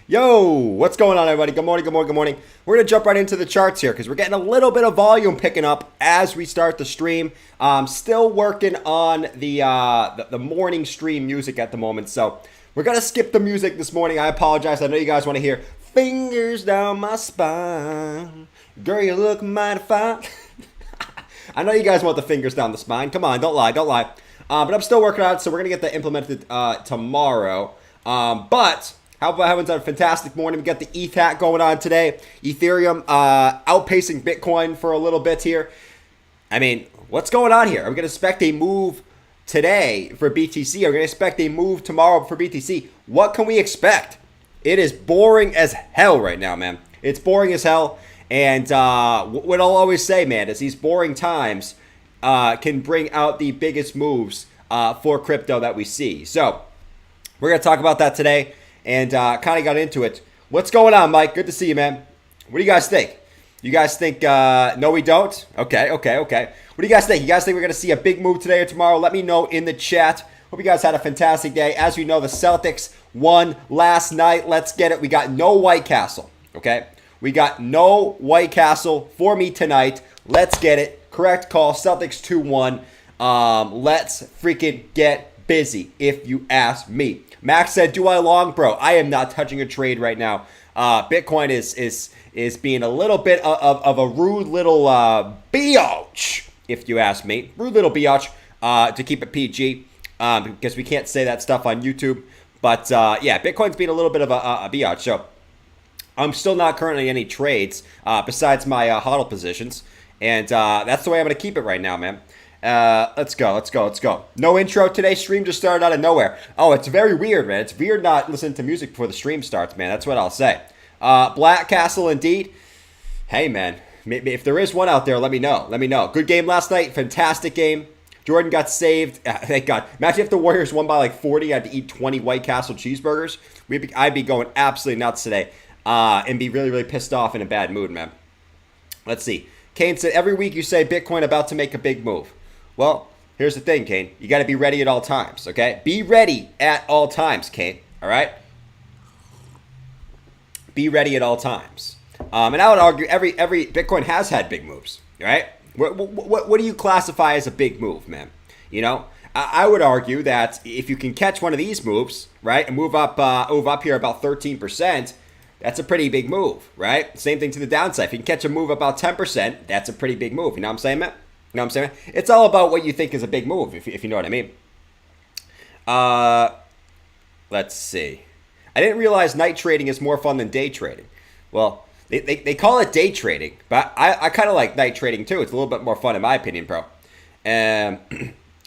Yo, what's going on, everybody? Good morning, good morning, good morning. We're going to jump right into the charts here because we're getting a little bit of volume picking up as we start the stream. Still working on the morning stream music at the moment, so we're going to skip the music this morning. I apologize. I know you guys want to hear fingers down my spine. Girl, you look mighty fine. I know you guys want the fingers down the spine. Come on, don't lie, don't lie. But I'm still working on it, so we're going to get that implemented tomorrow. But how about having a fantastic morning? We got the ETH hat going on today. Ethereum outpacing Bitcoin for a little bit here. I mean, what's going on here? Are we going to expect a move today for BTC? Are we going to expect a move tomorrow for BTC? What can we expect? It is boring as hell right now, man. It's boring as hell. And what I'll always say, man, is these boring times can bring out the biggest moves for crypto that we see. So we're going to talk about that today. And kind of got into it. What's going on, Mike? Good to see you, man. What do you guys think? You guys think, no, we don't? Okay. What do you guys think? You guys think we're going to see a big move today or tomorrow? Let me know in the chat. Hope you guys had a fantastic day. As you know, the Celtics won last night. Let's get it. We got no White Castle, okay? We got no White Castle for me tonight. Let's get it. Correct call. Celtics 2-1. Let's freaking get busy, if you ask me. Max said, do I long? Bro, I am not touching a trade right now. Bitcoin is being a little bit of a rude little biatch, if you ask me. Rude little biatch, to keep it PG, because we can't say that stuff on YouTube. But, yeah, Bitcoin's being a little bit of a biatch. So I'm still not currently in any trades besides my HODL positions. And that's the way I'm going to keep it right now, man. Let's go. No intro today. Stream just started out of nowhere. Oh, it's very weird, man. It's weird not listening to music before the stream starts, man. That's what I'll say. Black Castle indeed. Hey, man. Maybe if there is one out there, let me know. Good game last night. Fantastic game. Jordan got saved. Thank God. Imagine if the Warriors won by like 40. I had to eat 20 White Castle cheeseburgers. I'd be going absolutely nuts today. And be really, really pissed off in a bad mood, man. Let's see. Kane said, every week you say Bitcoin about to make a big move. Well, here's the thing, Kane. You got to be ready at all times, okay? Be ready at all times, Kane, all right? Be ready at all times. And I would argue every Bitcoin has had big moves, right? What do you classify as a big move, man? You know, I would argue that if you can catch one of these moves, right, and move up here about 13%, that's a pretty big move, right? Same thing to the downside. If you can catch a move about 10%, that's a pretty big move. You know what I'm saying, man? You know what I'm saying? It's all about what you think is a big move, if you know what I mean. Let's see. I didn't realize night trading is more fun than day trading. Well, they call it day trading, but I kind of like night trading too. It's a little bit more fun in my opinion, bro. All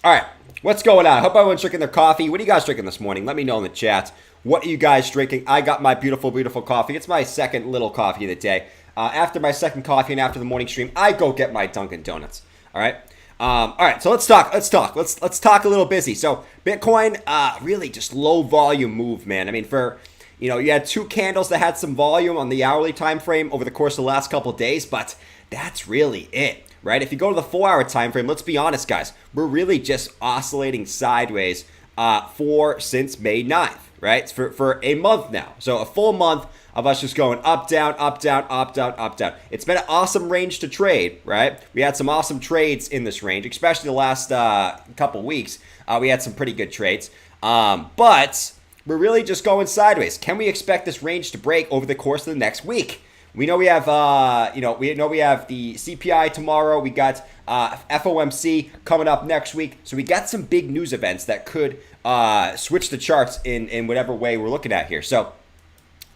right, what's going on? I hope everyone's drinking their coffee. What are you guys drinking this morning? Let me know in the chat. What are you guys drinking? I got my beautiful, beautiful coffee. It's my second little coffee of the day. After my second coffee and after the morning stream, I go get my Dunkin' Donuts. All right. So let's talk. Let's talk a little busy. So Bitcoin, really just low volume move, man. I mean, you had two candles that had some volume on the hourly time frame over the course of the last couple of days, but that's really it, right? If you go to the 4-hour time frame, let's be honest, guys, we're really just oscillating sideways since May 9th, right? For a month now. So a full month of us just going up, down, up, down, up, down, up, down. It's been an awesome range to trade, right? We had some awesome trades in this range, especially the last couple weeks. We had some pretty good trades. But we're really just going sideways. Can we expect this range to break over the course of the next week? We know we have, we have the CPI tomorrow. We got FOMC coming up next week. So we got some big news events that could switch the charts in whatever way we're looking at here. So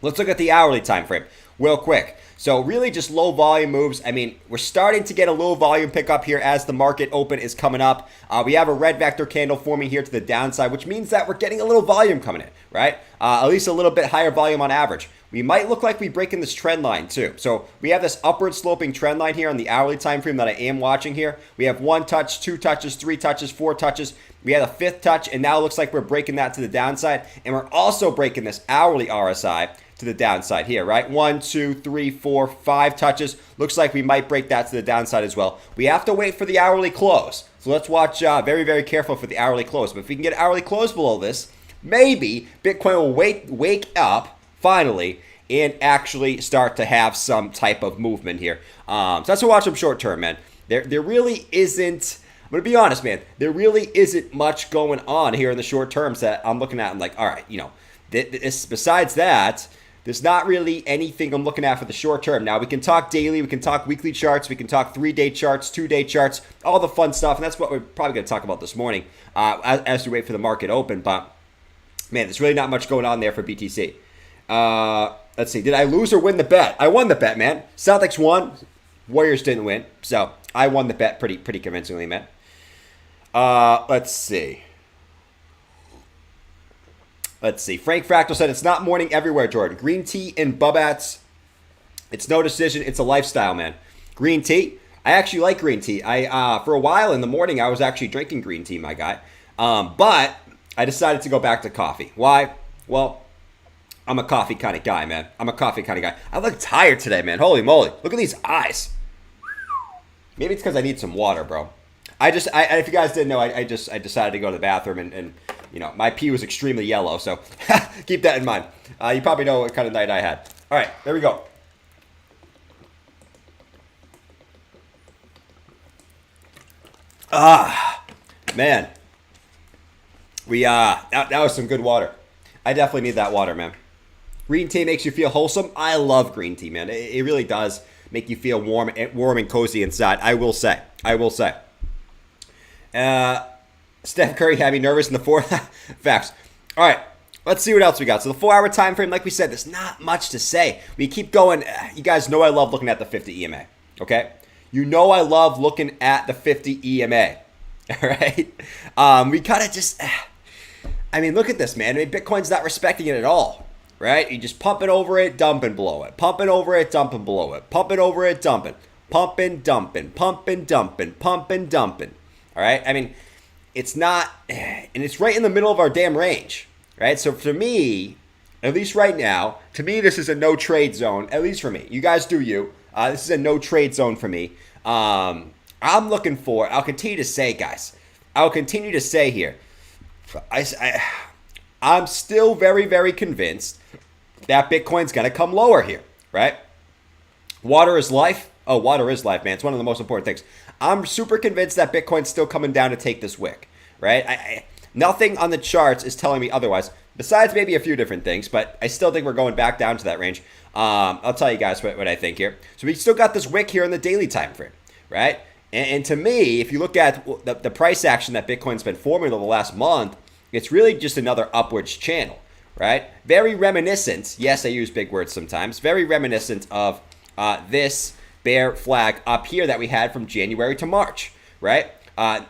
let's look at the hourly time frame real quick. So really just low volume moves. I mean, we're starting to get a low volume pickup here as the market open is coming up. We have a red vector candle forming here to the downside, which means that we're getting a little volume coming in, right? At least a little bit higher volume on average. We might look like we break in this trend line too. So we have this upward sloping trend line here on the hourly time frame that I am watching here. We have 1 touch, 2 touches, 3 touches, 4 touches. We had a 5th touch, and now it looks like we're breaking that to the downside. And we're also breaking this hourly RSI to the downside here, right? 1, 2, 3, 4, 5 touches. Looks like we might break that to the downside as well. We have to wait for the hourly close. So let's watch very, very careful for the hourly close. But if we can get hourly close below this, maybe Bitcoin will wake up finally and actually start to have some type of movement here. So that's what watch them short term, man. There really isn't. I'm gonna be honest, man. There really isn't much going on here in the short terms that I'm looking at. I'm like, all right, besides that, there's not really anything I'm looking at for the short term. Now we can talk daily, we can talk weekly charts, we can talk 3-day charts, 2-day charts, all the fun stuff, and that's what we're probably gonna talk about this morning as we wait for the market open. But man, there's really not much going on there for BTC. Let's see. Did I lose or win the bet? I won the bet, man. Celtics won. Warriors didn't win. So I won the bet pretty convincingly, man. Let's see. Frank Fractal said, it's not morning everywhere, Jordan. Green tea and Bubats. It's no decision. It's a lifestyle, man. Green tea. I actually like green tea. For a while in the morning, I was actually drinking green tea, my guy. But I decided to go back to coffee. Why? Well, I'm a coffee kind of guy, man. I look tired today, man. Holy moly. Look at these eyes. Maybe it's because I need some water, bro. If you guys didn't know, I decided to go to the bathroom and my pee was extremely yellow. So keep that in mind. You probably know what kind of night I had. All right, there we go. Man. That was some good water. I definitely need that water, man. Green tea makes you feel wholesome. I love green tea, man. It really does make you feel warm and cozy inside. I will say. Steph Curry had me nervous in the fourth. Facts. All right, let's see what else we got. So the 4-hour time frame, like we said, there's not much to say. We keep going. You guys know I love looking at the 50 EMA. Okay, you know I love looking at the 50 EMA. All right, we kind of just. Look at this, man. Bitcoin's not respecting it at all. Right? You just pump it over it, dump and below it. Pump it over it, dump and below it. Pump it over it, dump it. Pump and dumping, pump and dumping, pump and dumping. All right? It's not, and it's right in the middle of our damn range. Right? So for me, at least right now, to me, this is a no trade zone, at least for me. You guys do you. This is a no trade zone for me. I'm looking for, I'll continue to say, guys, here, I'm still very, very convinced that Bitcoin's going to come lower here, right? Water is life. Oh, water is life, man. It's one of the most important things. I'm super convinced that Bitcoin's still coming down to take this wick, right? Nothing on the charts is telling me otherwise, besides maybe a few different things, but I still think we're going back down to that range. I'll tell you guys what I think here. So we still got this wick here in the daily time frame, right? And to me, if you look at the price action that Bitcoin's been forming over the last month, it's really just another upwards channel, right? Very reminiscent, yes, I use big words sometimes, very reminiscent of this bear flag up here that we had from January to March, right?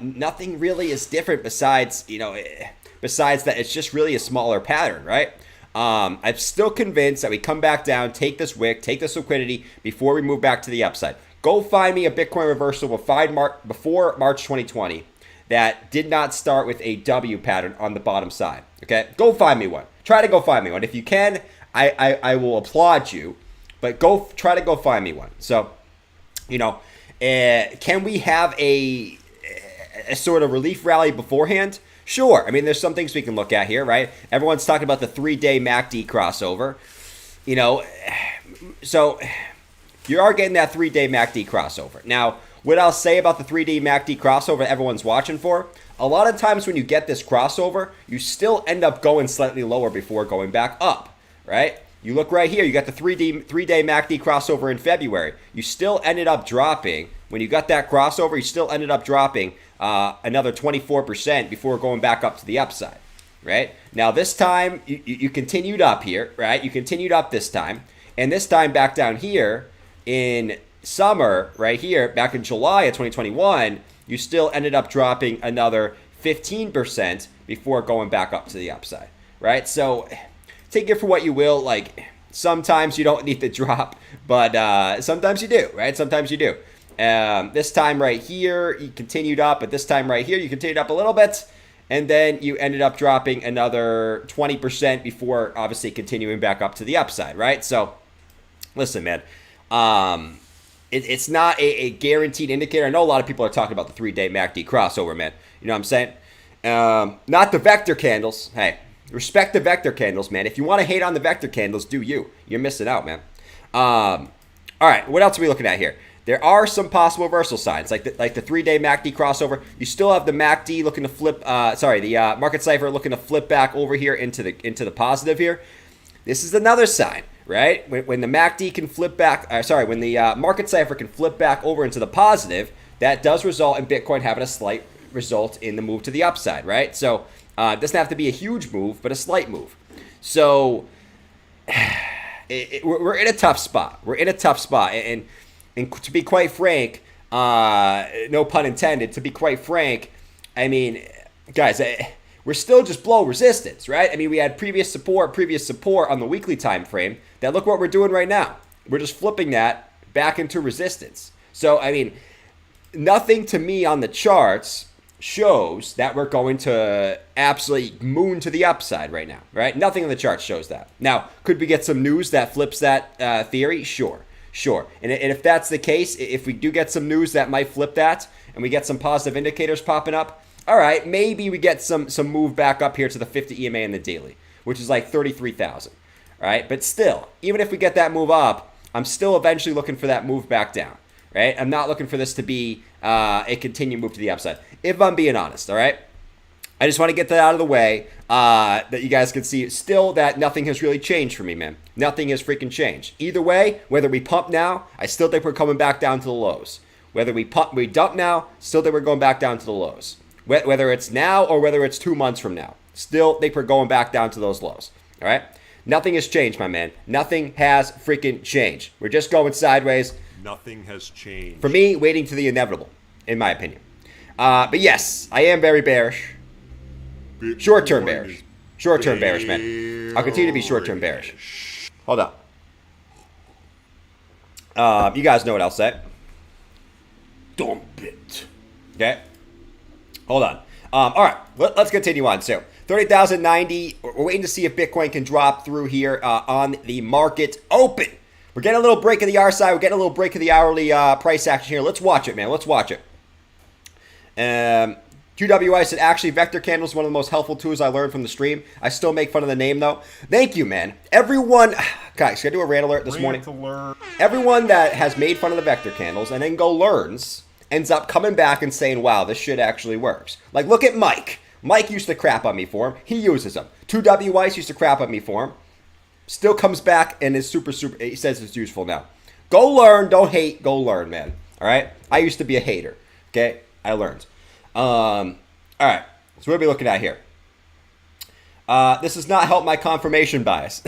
Nothing really is different besides that it's just really a smaller pattern, right? I'm still convinced that we come back down, take this wick, take this liquidity before we move back to the upside. Go find me a Bitcoin reversal before March 2020 that did not start with a W pattern on the bottom side. Okay, go find me one. Try to go find me one. If you can, I will applaud you, but try to go find me one. So, can we have a sort of relief rally beforehand? Sure. There's some things we can look at here, right? Everyone's talking about the 3-day MACD crossover. So you are getting that 3-day MACD crossover. Now, what I'll say about the 3-day MACD crossover everyone's watching for, a lot of times when you get this crossover, you still end up going slightly lower before going back up, right? You look right here, you got the 3-day MACD crossover in February. You still ended up dropping, when you got that crossover, you still ended up dropping another 24% before going back up to the upside, right? Now this time, you continued up here, right? You continued up this time, and this time back down here in summer, right here, back in July of 2021, you still ended up dropping another 15% before going back up to the upside, right? So take it for what you will. Like, sometimes you don't need to drop, but sometimes you do, right? Sometimes you do. This time right here, you continued up, but this time right here, you continued up a little bit, and then you ended up dropping another 20% before obviously continuing back up to the upside, right? So listen, man, it's not a guaranteed indicator. I know a lot of people are talking about the 3-day MACD crossover, man. You know what I'm saying? Not the vector candles. Hey, Respect the vector candles, man. If you want to hate on the vector candles, do you. You're missing out, man. All right, what else are we looking at here? There are some possible reversal signs, like the 3-day MACD crossover. You still have the MACD looking to flip. The market cipher looking to flip back over here into the positive here. This is another sign, right? When the MACD can flip back. When the market cipher can flip back over into the positive, that does result in Bitcoin having a slight result in the move to the upside, right? So it doesn't have to be a huge move, but a slight move. So we're in a tough spot. We're in a tough spot, and to be quite frank, no pun intended, to be quite frank, I mean, guys, we're still just below resistance, right? I mean, we had previous support on the weekly time frame. That look what we're doing right now. We're just flipping that back into resistance. So, I mean, nothing to me on the charts shows that we're going to absolutely moon to the upside right now, right? Nothing on the chart shows that. Now, could we get some news that flips that theory? Sure. And if that's the case, if we do get some news that might flip that and we get some positive indicators popping up, all right, maybe we get some move back up here to the 50 EMA in the daily, which is like 33,000, all right? But still, even if we get that move up, I'm still eventually looking for that move back down, right? I'm not looking for this to be a continued move to the upside, if I'm being honest, all right? I just want to get that out of the way that you guys can see still that nothing has really changed for me, man. Nothing has freaking changed. Either way, whether we pump now, I still think we're coming back down to the lows. Whether we dump now, still think we're going back down to the lows. Whether it's now or whether it's 2 months from now, still think we're going back down to those lows, all right? Nothing has changed, my man. Nothing has freaking changed. We're just going sideways. Nothing has changed. For me, waiting to the inevitable, in my opinion. But yes, I am very bearish. Short-term bearish. Short-term bearish, man. I'll continue to be short-term bearish. Hold up. You guys know what I'll say. Dump it. Okay? Hold on. All right, let's continue on. So 30,090. We're waiting to see if Bitcoin can drop through here on the market open. We're getting a little break of the RSI. We're getting a little break of the hourly price action here. Let's watch it, man. Let's watch it. QWI said, actually, vector candles is one of the most helpful tools I learned from the stream. I still make fun of the name, though. Thank you, man. Everyone, guys, can I do a rant alert this morning? Everyone that has made fun of the vector candles and then learns ends up coming back and saying, wow, this shit actually works. Like, look at Mike. Mike used to crap on me for him. He uses them. 2WIs used to crap on me for him. Still comes back and is super, he says it's useful now. Go learn. Don't hate. Go learn, man. All right? I used to be a hater. Okay? I learned. All right. So what are we looking at here? This does not help my confirmation bias.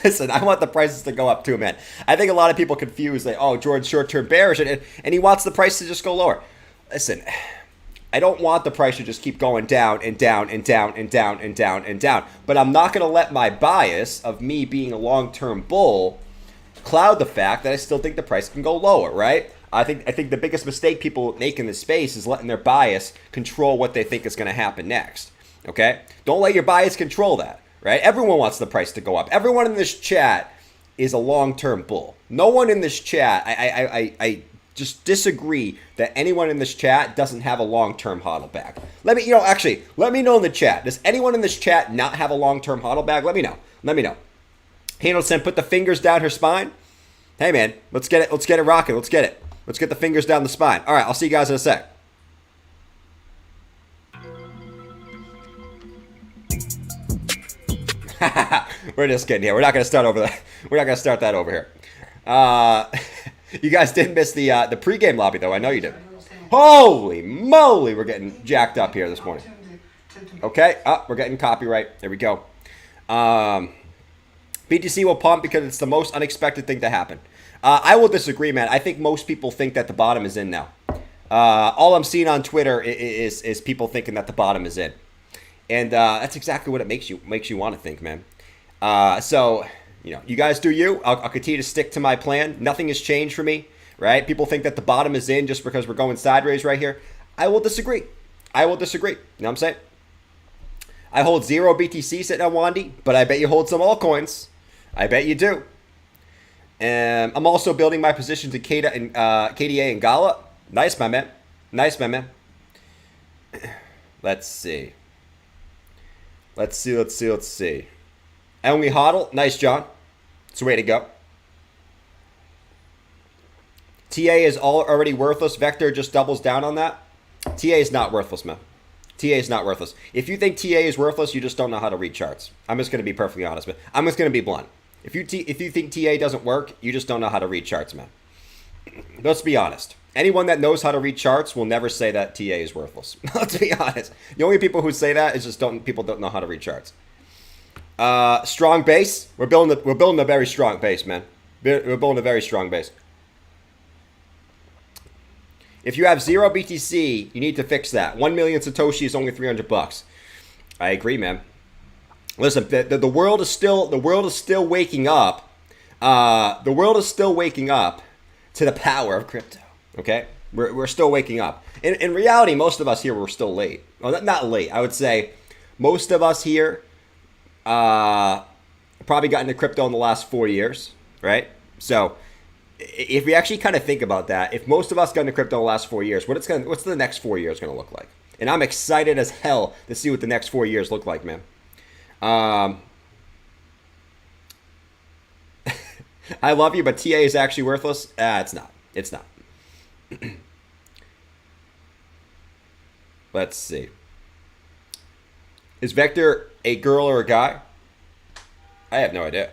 Listen, I want the prices to go up too, man. I think a lot of people confuse that, oh, Jordan's short-term bearish, and he wants the price to just go lower. Listen, I don't want the price to just keep going down and down and down and down and down and down. But I'm not going to let my bias of me being a long-term bull cloud the fact that I still think the price can go lower, right? I think the biggest mistake people make in this space is letting their bias control what they think is going to happen next, okay? Don't let your bias control that, right? Everyone wants the price to go up. Everyone in this chat is a long-term bull. No one in this chat, I just disagree that anyone in this chat doesn't have a long-term hodl bag. Let me know in the chat. Does anyone in this chat not have a long-term hodl bag? Let me know. Handelson, put the fingers down her spine. Hey, man, let's get it rocking. Let's get it. Let's get the fingers down the spine. All right, I'll see you guys in a sec. We're just kidding here. We're not going to start over that. We're not going to start that over here. You guys didn't miss the pregame lobby, though. I know you did. Holy moly, we're getting jacked up here this morning. Okay, we're getting copyright. There we go. BTC will pump because it's the most unexpected thing to happen. I will disagree, man. I think most people think that the bottom is in now. All I'm seeing on Twitter is people thinking that the bottom is in. And that's exactly what it makes you want to think, man. So, you guys do you. I'll continue to stick to my plan. Nothing has changed for me, right? People think that the bottom is in just because we're going sideways right here. I will disagree. You know what I'm saying? I hold 0 BTC sitting on Wandy, but I bet you hold some altcoins. I bet you do. I'm also building my positions in KDA and Gala. Nice, my man. Let's see. Let's see. Only hodl. Nice, John. It's the way to go. TA is already worthless. Vector just doubles down on that. TA is not worthless, man. TA is not worthless. If you think TA is worthless, you just don't know how to read charts. I'm just going to be perfectly honest, man. I'm just going to be blunt. If you think TA doesn't work, you just don't know how to read charts, man. Let's be honest. Anyone that knows how to read charts will never say that TA is worthless. Let's be honest. The only people who say that is just people don't know how to read charts. Strong base. We're building a very strong base, man. We're building a very strong base. If you have 0 BTC, you need to fix that. 1 million Satoshi is only $300. I agree, man. Listen, the world is still waking up. The world is still waking up to the power of crypto. Okay, we're still waking up. In reality, most of us here were still late. Well, not late. I would say most of us here probably got into crypto in the last 4 years, right? So if we actually kind of think about that, if most of us got into crypto in the last 4 years, what's the next 4 years going to look like? And I'm excited as hell to see what the next 4 years look like, man. I love you, but TA is actually worthless. It's not. It's not. Let's see. Is Vector a girl or a guy? I have no idea.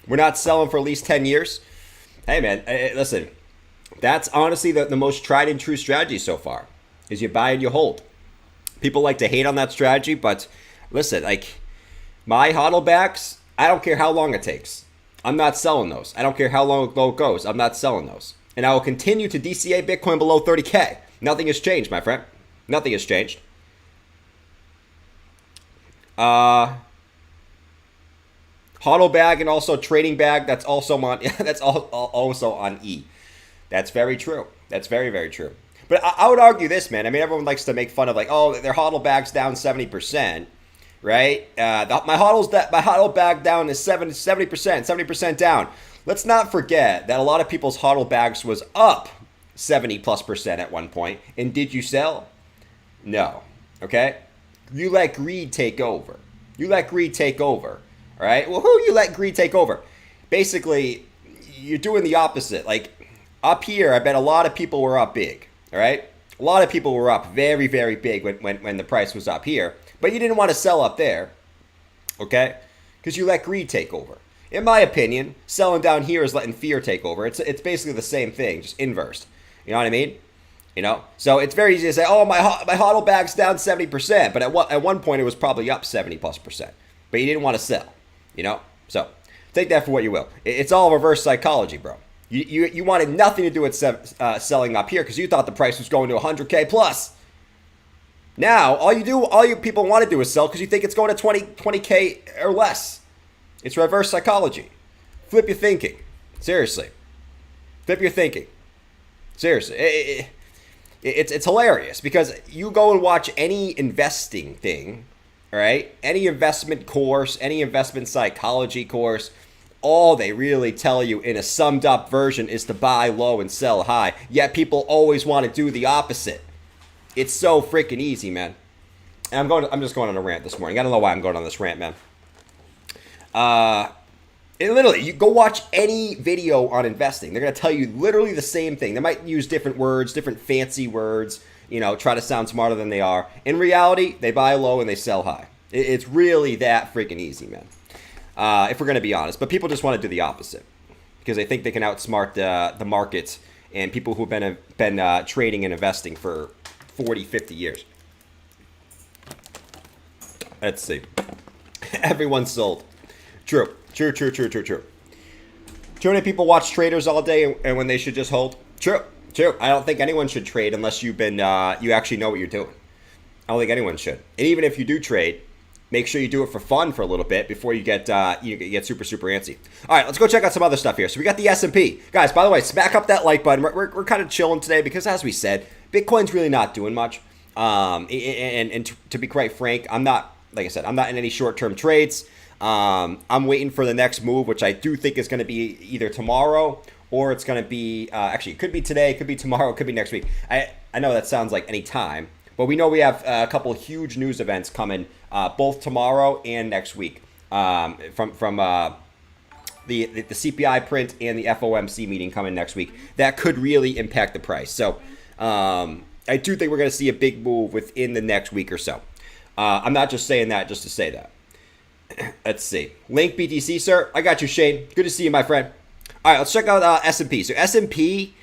We're not selling for at least 10 years. Hey, man, listen. That's honestly the most tried and true strategy so far, is you buy and you hold. People like to hate on that strategy, but listen, like my hodl backs, I don't care how long it takes. I'm not selling those. I don't care how long it goes. I'm not selling those. And I will continue to DCA Bitcoin below 30K. Nothing has changed, my friend. Nothing has changed. Hodl bag and also trading bag, that's also also on E. That's very true. That's very, very true. But I would argue this, man. I mean, everyone likes to make fun of like, oh, their hodl bag's down 70%, right? My hodl bag down is 70% down. Let's not forget that a lot of people's hodl bags was up 70+% at one point. And did you sell? No. Okay? You let greed take over. You let greed take over. All right? Well, who you let greed take over? Basically, you're doing the opposite. Like up here, I bet a lot of people were up big. All right? A lot of people were up very, very big when the price was up here. But you didn't want to sell up there. Okay? Because you let greed take over. In my opinion, selling down here is letting fear take over. It's basically the same thing, just inversed. You know what I mean? You know? So it's very easy to say, oh, my hodl bag's down 70%. But at one point, it was probably up 70+%. But you didn't want to sell. You know? So take that for what you will. It's all reverse psychology, bro. You wanted nothing to do with selling up here because you thought the price was going to 100K plus. Now, all you people want to do is sell because you think it's going to 20K or less. It's reverse psychology. Flip your thinking. Seriously. Flip your thinking. Seriously. It's hilarious because you go and watch any investing thing, all right? Any investment course, any investment psychology course, all they really tell you in a summed up version is to buy low and sell high. Yet people always want to do the opposite. It's so freaking easy, man. And I'm just going on a rant this morning. I don't know why I'm going on this rant, man. Literally, you go watch any video on investing. They're going to tell you literally the same thing. They might use different words, different fancy words, try to sound smarter than they are. In reality, they buy low and they sell high. It's really that freaking easy, man. If we're going to be honest. But people just want to do the opposite because they think they can outsmart the market and people who've been trading and investing for 40, 50 years. Let's see. Everyone's sold. True. Too many people watch traders all day and when they should just hold. True. I don't think anyone should trade unless you actually know what you're doing. I don't think anyone should. And even if you do trade, make sure you do it for fun for a little bit before you get super antsy. All right, let's go check out some other stuff here. So we got the S&P. Guys, by the way, smack up that like button. We're kind of chilling today because, as we said, Bitcoin's really not doing much. And to be quite frank, I'm not in any short-term trades. I'm waiting for the next move, which I do think is going to be either tomorrow or it's going to be, actually, it could be today, it could be tomorrow, it could be next week. I know that sounds like any time, But we know we have a couple of huge news events coming both tomorrow and next week from the CPI print and the FOMC meeting coming next week that could really impact the price. So I do think we're going to see a big move within the next week or so. I'm not just saying that just to say that. Let's see. Link BTC, sir. I got you, Shane. Good to see you, my friend. All right, let's check out S&P. So S&P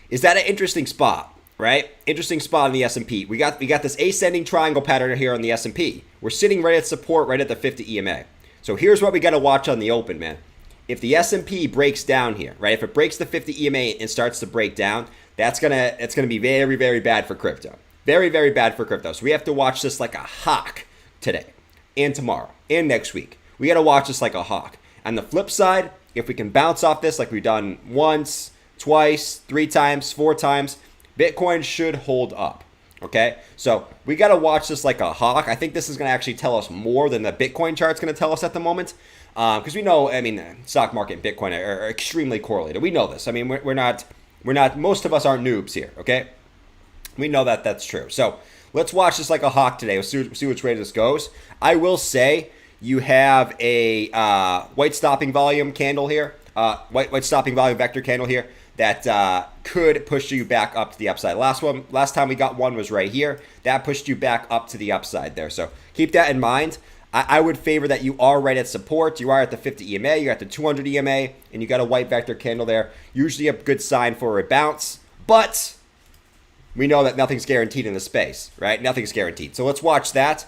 is that an interesting spot, right? Interesting spot in the S&P. We got this ascending triangle pattern here on the S&P. We're sitting right at support, right at the 50 EMA. So here's what we got to watch on the open, man. If the S&P breaks down here, right? If it breaks the 50 EMA and starts to break down, it's gonna be very, very bad for crypto. Very, very bad for crypto. So we have to watch this like a hawk today and tomorrow and next week. We got to watch this like a hawk. On the flip side, if we can bounce off this like we've done once, twice, 3 times, 4 times, Bitcoin should hold up. Okay, so we got to watch this like a hawk. I think this is going to actually tell us more than the Bitcoin chart's going to tell us at the moment. Because we know, I mean, stock market and Bitcoin are extremely correlated. We know this. I mean, we're not, most of us aren't noobs here, okay? We know that that's true. So let's watch this like a hawk today. We'll see which way this goes. I will say you have a white stopping volume candle here, white stopping volume vector candle here that could push you back up to the upside. Last time we got one was right here. That pushed you back up to the upside there. So keep that in mind. I would favor that you are right at support. You are at the 50 EMA, you got the 200 EMA, and you got a white vector candle there. Usually a good sign for a bounce, but we know that nothing's guaranteed in the space, right? Nothing's guaranteed. So let's watch that.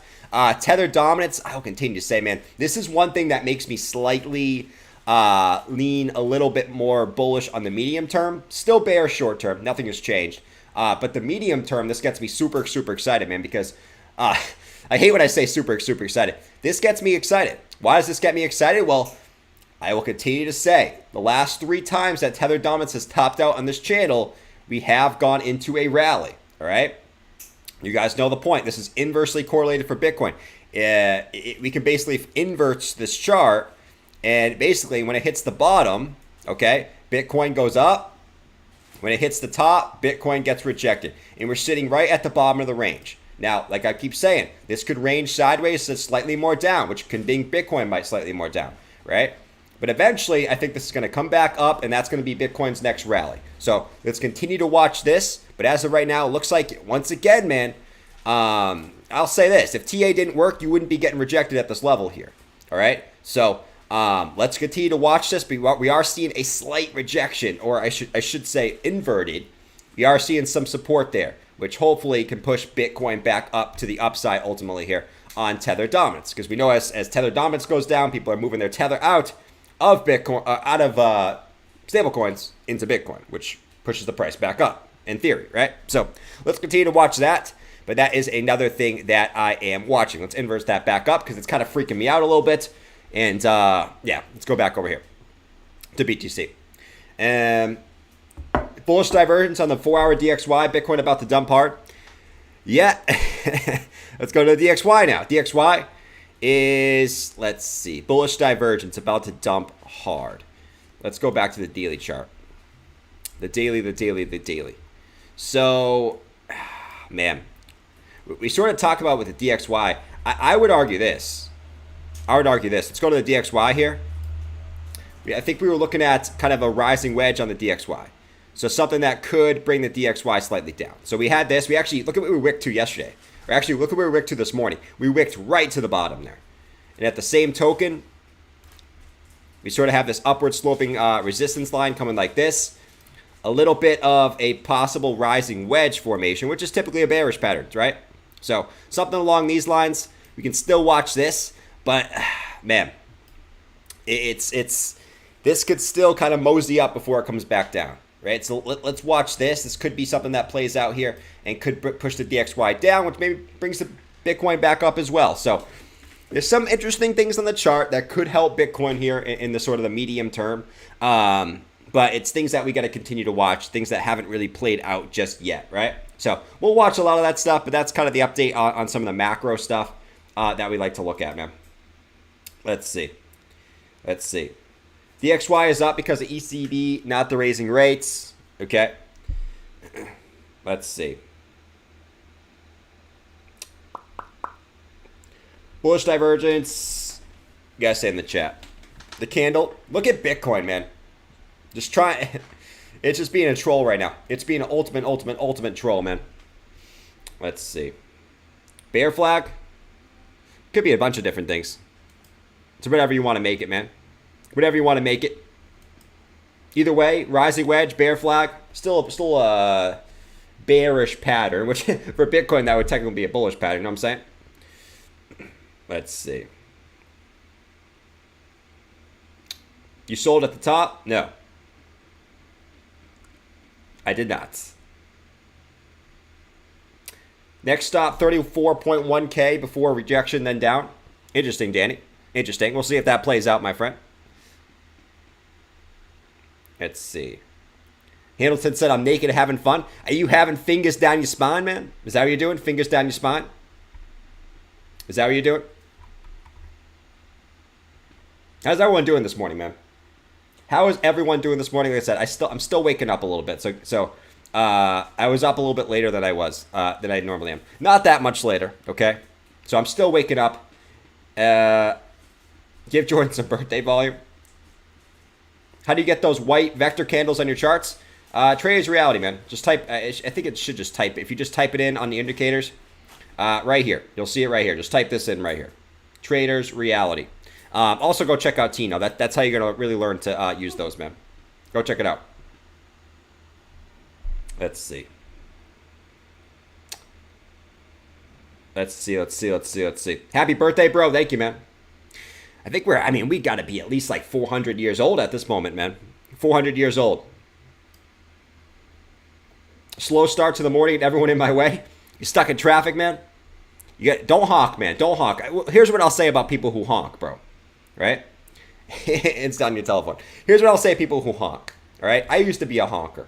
Tether dominance, I'll continue to say, man, this is one thing that makes me slightly lean a little bit more bullish on the medium term. Still bear short term, nothing has changed. But the medium term, this gets me super, super excited, man, because I hate when I say super, super excited. This gets me excited. Why does this get me excited? Well, I will continue to say the last 3 times that Tether dominance has topped out on this channel, we have gone into a rally, all right? You guys know the point. This is inversely correlated for Bitcoin. We can basically invert this chart, and basically when it hits the bottom, okay, Bitcoin goes up. When it hits the top, Bitcoin gets rejected. And we're sitting right at the bottom of the range. Now, like I keep saying, this could range sideways to slightly more down, which can bring Bitcoin might slightly more down, right? But eventually, I think this is going to come back up, and that's going to be Bitcoin's next rally. So let's continue to watch this. But as of right now, it looks like, once again, man, I'll say this. If TA didn't work, you wouldn't be getting rejected at this level here, all right? So let's continue to watch this. We are seeing a slight rejection, or I should say inverted. We are seeing some support there, which hopefully can push Bitcoin back up to the upside ultimately here on Tether dominance. Because we know as Tether dominance goes down, people are moving their Tether out of Bitcoin, out of stablecoins into Bitcoin, which pushes the price back up in theory, right? So let's continue to watch that. But that is another thing that I am watching. Let's inverse that back up because it's kind of freaking me out a little bit. And yeah, let's go back over here to BTC. Bullish divergence on the 4-hour DXY. Bitcoin about to dump hard. Yeah. Let's go to the DXY now. DXY is, let's see, bullish divergence about to dump hard. Let's go back to the daily chart. The daily. So, man, we sort of talk about with the DXY. I would argue this. Let's go to the DXY here. I think we were looking at kind of a rising wedge on the DXY. So something that could bring the DXY slightly down. So we had this. We actually, look at what we wicked to yesterday. Or actually, look at where we wicked to this morning. We wicked right to the bottom there. And at the same token, we sort of have this upward sloping resistance line coming like this. A little bit of a possible rising wedge formation, which is typically a bearish pattern, right? So something along these lines. We can still watch this. But, man, this could still kind of mosey up before it comes back down, right? So let's watch this. This could be something that plays out here and could push the DXY down, which maybe brings the Bitcoin back up as well. So there's some interesting things on the chart that could help Bitcoin here in the sort of the medium term. But it's things that we got to continue to watch, things that haven't really played out just yet, right? So we'll watch a lot of that stuff, but that's kind of the update on some of the macro stuff that we like to look at, man. Let's see. DXY is up because of ECB, not the raising rates. Okay. Let's see. Bullish divergence. You gotta say in the chat. The candle. Look at Bitcoin, man. Just try. It's just being a troll right now. It's being an ultimate troll, man. Let's see. Bear flag. Could be a bunch of different things. It's whatever you want to make it, man. Whatever you want to make it. Either way, rising wedge, bear flag, still a bearish pattern, which for Bitcoin that would technically be a bullish pattern, you know what I'm saying? Let's see. You sold at the top? No. I did not. Next stop, 34.1K before rejection, then down. Interesting, Danny. Interesting. We'll see if that plays out, my friend. Let's see. Hamilton said, I'm naked having fun. Are you having fingers down your spine, man? Is that what you're doing? Fingers down your spine? Is that what you're doing? How's everyone doing this morning, man? How is everyone doing this morning? Like I said, I'm still waking up a little bit. So I was up a little bit later than I was, than I normally am. Not that much later, okay? So I'm still waking up. Give Jordan some birthday volume. How do you get those white vector candles on your charts? Traders reality, man. Just type. I think it should just type. If you just type it in on the indicators, right here, you'll see it right here. Just type this in right here. Traders reality. Also, go check out Tino. That's how you're gonna really learn to use those, man. Go check it out. Let's see. Let's see. Happy birthday, bro. Thank you, man. I think we got to be at least like 400 years old at this moment, man. 400 years old. Slow start to the morning and everyone in my way. You stuck in traffic, man. Don't honk, man. Don't honk. Here's what I'll say about people who honk, bro. Right? It's on your telephone. Here's what I'll say people who honk. All right? I used to be a honker.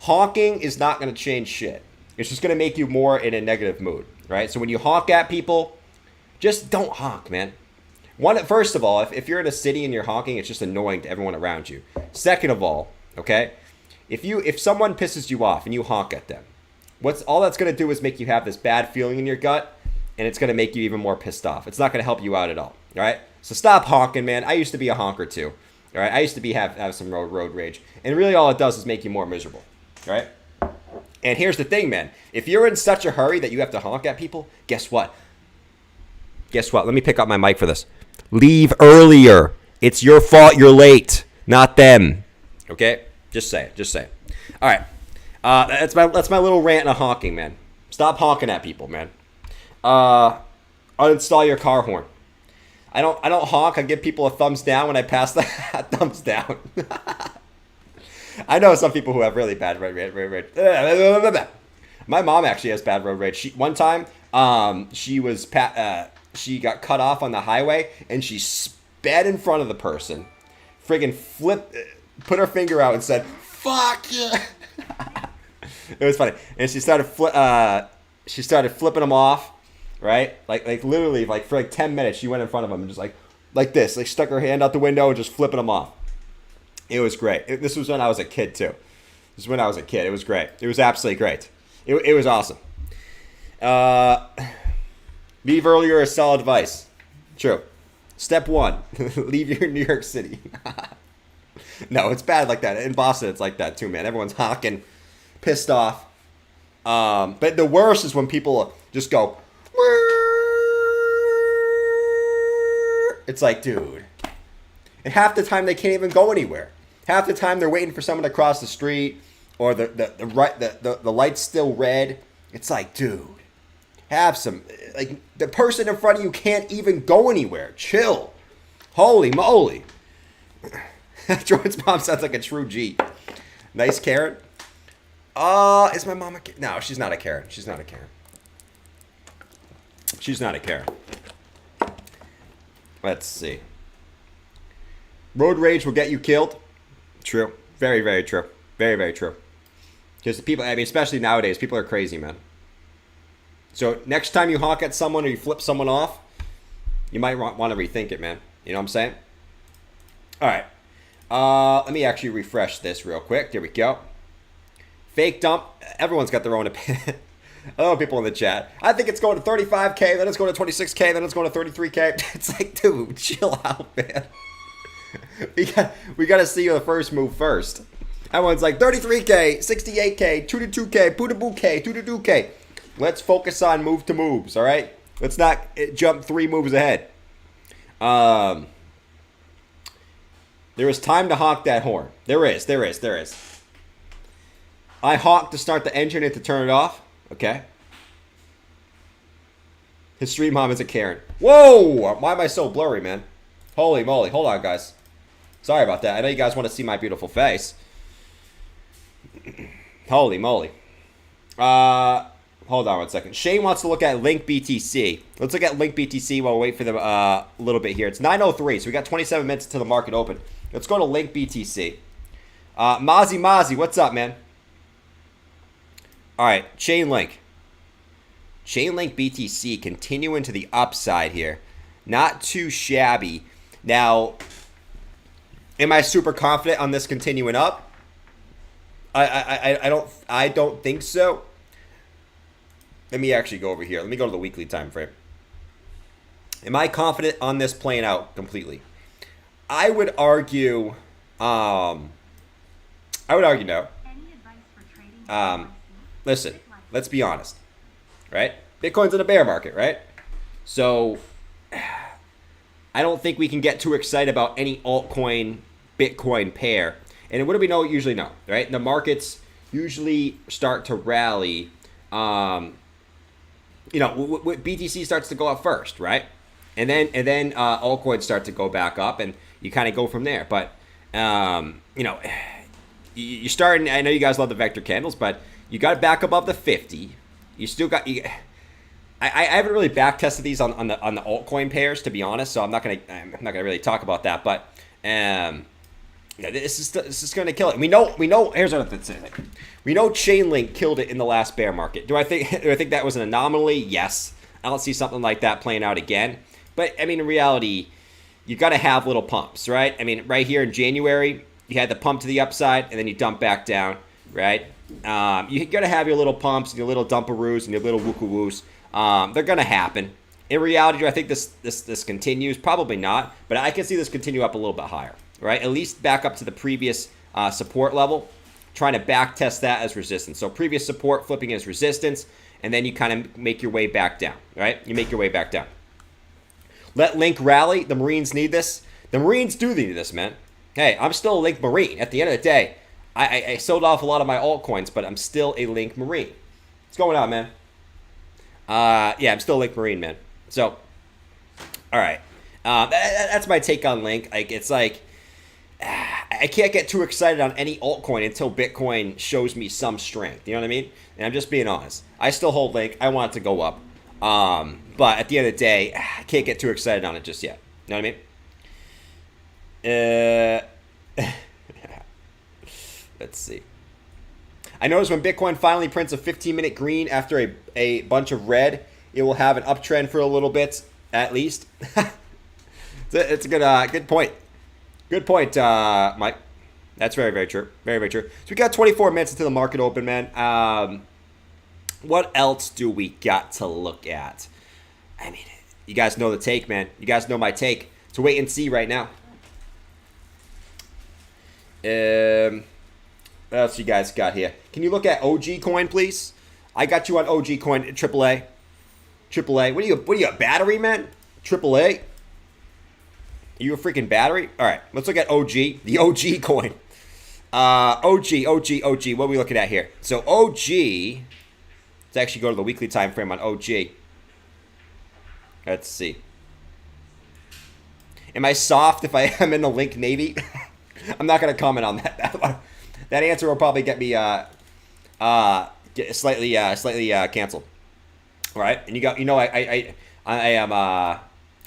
Honking is not going to change shit. It's just going to make you more in a negative mood. Right? So when you honk at people, just don't honk, man. First of all, if you're in a city and you're honking, it's just annoying to everyone around you. Second of all, okay, if someone pisses you off and you honk at them, all that's going to do is make you have this bad feeling in your gut, and it's going to make you even more pissed off. It's not going to help you out at all. All right, so stop honking, man. I used to be a honker too. All right, I used to have some road rage, and really all it does is make you more miserable. All right, and here's the thing, man. If you're in such a hurry that you have to honk at people, guess what? Let me pick up my mic for this. Leave earlier. It's your fault you're late, not them. Okay? Just say it. All right. That's my little rant on honking, man. Stop honking at people, man. Uninstall your car horn. I don't honk. I give people a thumbs down when I pass that thumbs down. I know some people who have really bad road rage. My mom actually has bad road rage. One time, she got cut off on the highway and she sped in front of the person, friggin' put her finger out and said, "Fuck yeah!" It was funny, and she started flipping them off, right? Like literally, for like 10 minutes, she went in front of them and just like this, stuck her hand out the window and just flipping them off. It was great. This was when I was a kid too. It was great. It was absolutely great. It was awesome. Leave earlier is solid advice. True. Step 1, leave your New York City. No, it's bad like that. In Boston, it's like that too, man. Everyone's honking, pissed off. But the worst is when people just go, it's like, dude. And half the time they can't even go anywhere. Half the time they're waiting for someone to cross the street, or the light's still red. It's like, dude. Have some, the person in front of you can't even go anywhere. Chill. Holy moly. Jordan's mom sounds like a true G. Nice Karen. Is my mom a Karen? No, she's not a Karen. She's not a Karen. Let's see. Road rage will get you killed. True. Very, very true. Very, very true. Because people, especially nowadays, people are crazy, man. So next time you honk at someone or you flip someone off, you might want to rethink it, man. You know what I'm saying? All right. Let me actually refresh this real quick. There we go. Fake dump. Everyone's got their own opinion. Hello, people in the chat. I think it's going to 35K, then it's going to 26K, then it's going to 33K. It's like, dude, chill out, man. We got to see the first move first. Everyone's like 33K, 68K, 2-2K, Poo-to-Boo-K, 2-2K. Let's focus on move to moves, all right? Let's not jump 3 moves ahead. There is time to honk that horn. There is. I honk to start the engine and to turn it off. Okay. His stream mom is a Karen. Whoa! Why am I so blurry, man? Holy moly. Hold on, guys. Sorry about that. I know you guys want to see my beautiful face. Holy moly. Hold on one second. Shane wants to look at Link BTC. Let's look at Link BTC while we wait for them a little bit here. It's 9:03, so we got 27 minutes until the market open. Let's go to Link BTC. Mozzie, what's up, man? All right, Chainlink. Chainlink BTC continuing to the upside here. Not too shabby. Now, am I super confident on this continuing up? I don't think so. Let me actually go over here. Let me go to the weekly time frame. Am I confident on this playing out completely? I would argue no. Listen, let's be honest, right? Bitcoin's in a bear market, right? So I don't think we can get too excited about any altcoin Bitcoin pair. And what do we know? Usually know, right? The markets usually start to rally. BTC starts to go up first, right? And then altcoins start to go back up, and you kind of go from there. But you're starting. I know you guys love the vector candles, but you got to back above the 50. You still got. I haven't really back tested these on the altcoin pairs, to be honest. So I'm not gonna really talk about that. But this is gonna kill it. We know. Here's another thing. We know Chainlink killed it in the last bear market. Do I think that was an anomaly? Yes. I don't see something like that playing out again. But I mean, in reality, you got to have little pumps, right? I mean, right here in January, you had the pump to the upside, and then you dump back down, right? You got to have your little pumps, and your little dumperoos, and your little woo-woos. They're gonna happen. In reality, do I think this continues? Probably not. But I can see this continue up a little bit higher, right? At least back up to the previous support level. Trying to back test that as resistance. So previous support flipping as resistance, and then you kind of make your way back down, right? You make your way back down. Let Link rally. The Marines need this. The Marines do need this, man. Hey, I'm still a Link Marine. At the end of the day, I sold off a lot of my altcoins, but I'm still a Link Marine. What's going on, man? Yeah, I'm still a Link Marine, man. So, all right. That's my take on Link. Like, it's like, I can't get too excited on any altcoin until Bitcoin shows me some strength. You know what I mean? And I'm just being honest. I still hold Link. I want it to go up. But at the end of the day, I can't get too excited on it just yet. You know what I mean? Let's see. I noticed when Bitcoin finally prints a 15-minute green after a bunch of red, it will have an uptrend for a little bit, at least. It's a good point. Good point, Mike. That's very, very true. Very, very true. So we got 24 minutes until the market open, man. What else do we got to look at? I mean, you guys know the take, man. You guys know my take. So wait and see right now. What else you guys got here? Can you look at OG coin, please? I got you on OG coin, AAA. AAA. What are you, a battery, man? AAA. Are you a freaking battery? All right, let's look at OG, the OG coin. OG. What are we looking at here? So OG, let's actually go to the weekly time frame on OG. Let's see. Am I soft if I am in the Link Navy? I'm not going to comment on that. That answer will probably get me slightly canceled. All right, and I am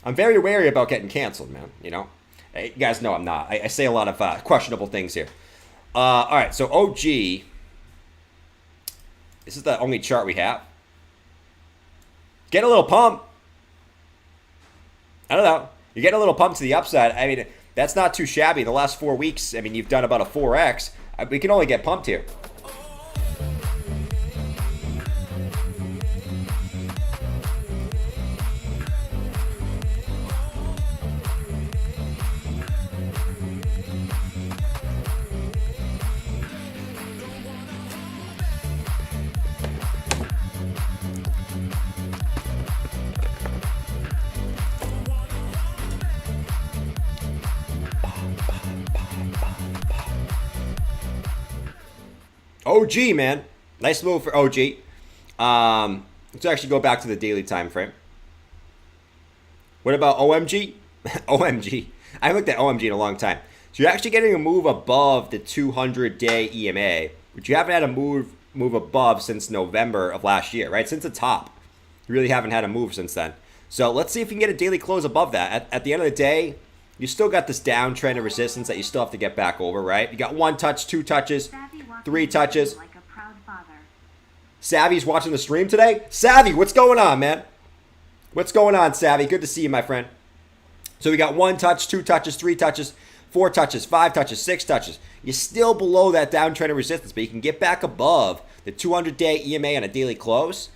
I'm very wary about getting canceled, man. You know, you guys know I'm not. I say a lot of questionable things here. All right, so OG. This is the only chart we have. Get a little pump. I don't know. You're getting a little pump to the upside. I mean, that's not too shabby. The last 4 weeks, I mean, you've done about a 4x. We can only get pumped here. OG, man. Nice move for OG. Let's actually go back to the daily time frame. What about OMG? OMG. I haven't looked at OMG in a long time. So you're actually getting a move above the 200-day EMA, which you haven't had a move above since November of last year, right? Since the top. You really haven't had a move since then. So let's see if you can get a daily close above that. At the end of the day, you still got this downtrend of resistance that you still have to get back over, right? You got 1 touch, 2 touches, 3 touches. Savvy's watching the stream today. Savvy, what's going on, man? What's going on, Savvy? Good to see you, my friend. So we got 1 touch, 2 touches, 3 touches, 4 touches, 5 touches, 6 touches. You're still below that downtrend of resistance, but you can get back above the 200-day EMA on a daily close.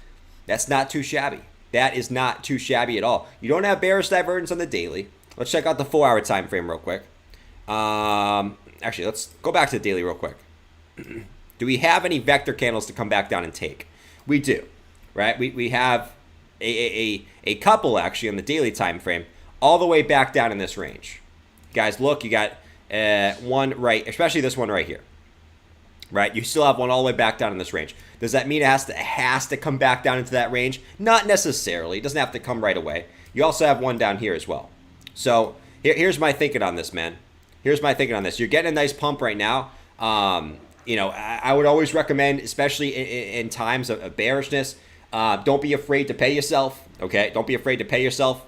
That's not too shabby. That is not too shabby at all. You don't have bearish divergence on the daily. Let's check out the 4-hour time frame real quick. Actually, let's go back to the daily real quick. Do we have any vector candles to come back down and take? We do, right? We have a couple actually on the daily time frame all the way back down in this range. Guys, look, you got one right, especially this one right here. Right? You still have one all the way back down in this range. Does that mean it has to come back down into that range? Not necessarily. It doesn't have to come right away. You also have one down here as well. So here's my thinking on this, man. Here's my thinking on this. You're getting a nice pump right now. You know, I would always recommend, especially in times of bearishness, don't be afraid to pay yourself. Okay, don't be afraid to pay yourself.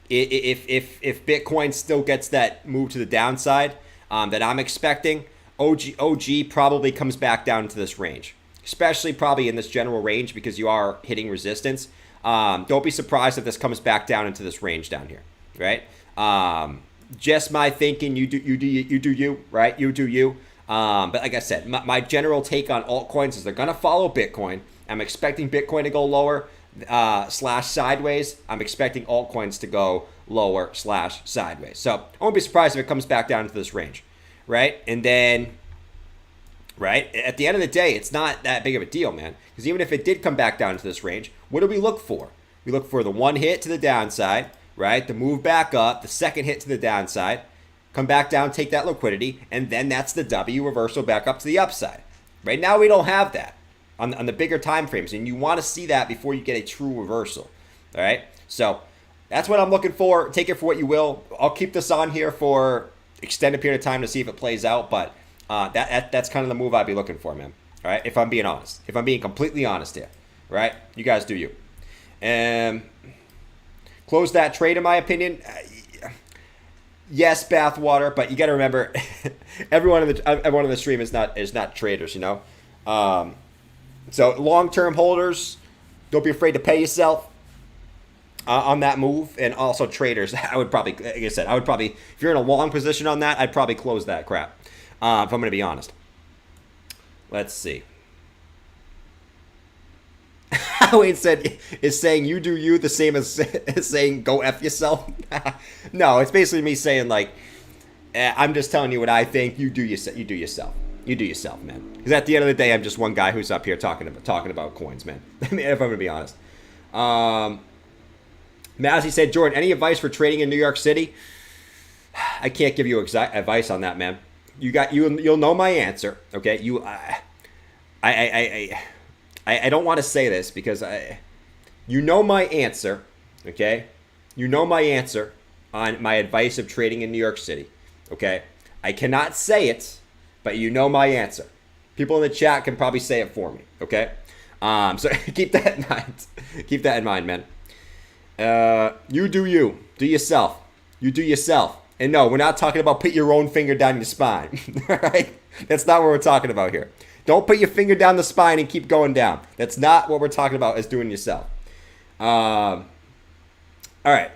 If Bitcoin still gets that move to the downside that I'm expecting, OG probably comes back down to this range, especially probably in this general range because you are hitting resistance. Don't be surprised if this comes back down into this range down here, right? Just my thinking. You do you, right? You do you. But like I said, my general take on altcoins is they're gonna follow Bitcoin. I'm expecting Bitcoin to go lower / sideways. I'm expecting altcoins to go lower / sideways. So I won't be surprised if it comes back down to this range, right? And then, right, at the end of the day, it's not that big of a deal, man. Because even if it did come back down to this range, what do we look for? We look for the one hit to the downside, right? The move back up, the second hit to the downside, come back down, take that liquidity, and then that's the W reversal back up to the upside. Right now, we don't have that on the bigger time frames, and you want to see that before you get a true reversal. All right, so that's what I'm looking for. Take it for what you will. I'll keep this on here for extended period of time to see if it plays out, but that's kind of the move I'd be looking for, man. All right, if I'm being honest, if I'm being completely honest here, right? You guys do you. Close that trade, in my opinion. Yes, bathwater, but you got to remember, everyone in the stream is not traders, you know. So long-term holders, don't be afraid to pay yourself on that move, and also traders. I would probably, like I said, if you're in a long position on that, I'd probably close that crap. If I'm going to be honest. Let's see. Wayne said, is saying you do you the same as saying go F yourself? No, it's basically me saying, like, I'm just telling you what I think. You do yourself. You do yourself, man. Because at the end of the day, I'm just one guy who's up here talking about coins, man. I mean, if I'm going to be honest. Mazzy said, Jordan, any advice for trading in New York City? I can't give you exact advice on that, man. You'll know my answer, okay? I don't want to say this because you know my answer, okay? You know my answer on my advice of trading in New York City, okay? I cannot say it, but you know my answer. People in the chat can probably say it for me, okay? So keep that in mind. Keep that in mind, man. You do you. Do yourself. You do yourself. And no, we're not talking about put your own finger down your spine, all right? That's not what we're talking about here. Don't put your finger down the spine and keep going down. That's not what we're talking about as doing yourself. All right.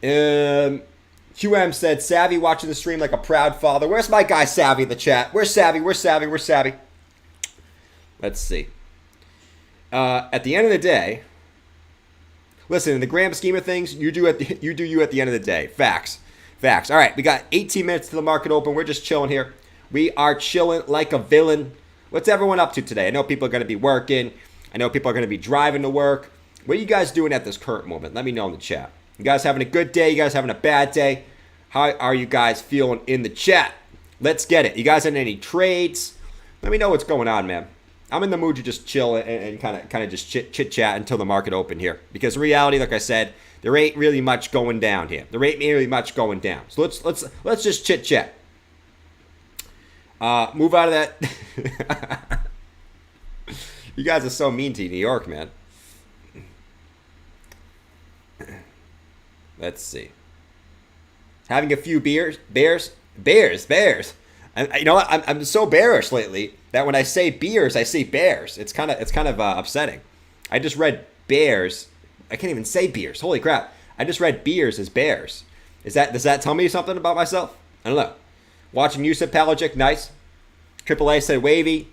QM said, Savvy watching the stream like a proud father. Where's my guy Savvy in the chat? Where's Savvy? Where's Savvy? Where's Savvy? Let's see. At the end of the day, listen, in the grand scheme of things, you do you at the end of the day. Facts. All right, we got 18 minutes to the market open. We're just chilling here. We are chilling like a villain. What's everyone up to today? I know people are going to be working. I know people are going to be driving to work. What are you guys doing at this current moment? Let me know in the chat. You guys having a good day? You guys having a bad day? How are you guys feeling in the chat? Let's get it. You guys in any trades? Let me know what's going on, man. I'm in the mood to just chill and kind of just chit chat until the market open here. Because in reality, like I said, there ain't really much going down here. There ain't really much going down. So let's just chit chat. Move out of that. You guys are so mean to New York, man. Let's see. Having a few beers. You know what? I'm so bearish lately that when I say beers, I say bears. It's kind of upsetting. I just read bears. I can't even say beers. Holy crap! I just read beers as bears. Does that tell me something about myself? I don't know. Watching you said Pelagic, nice. AAA said wavy.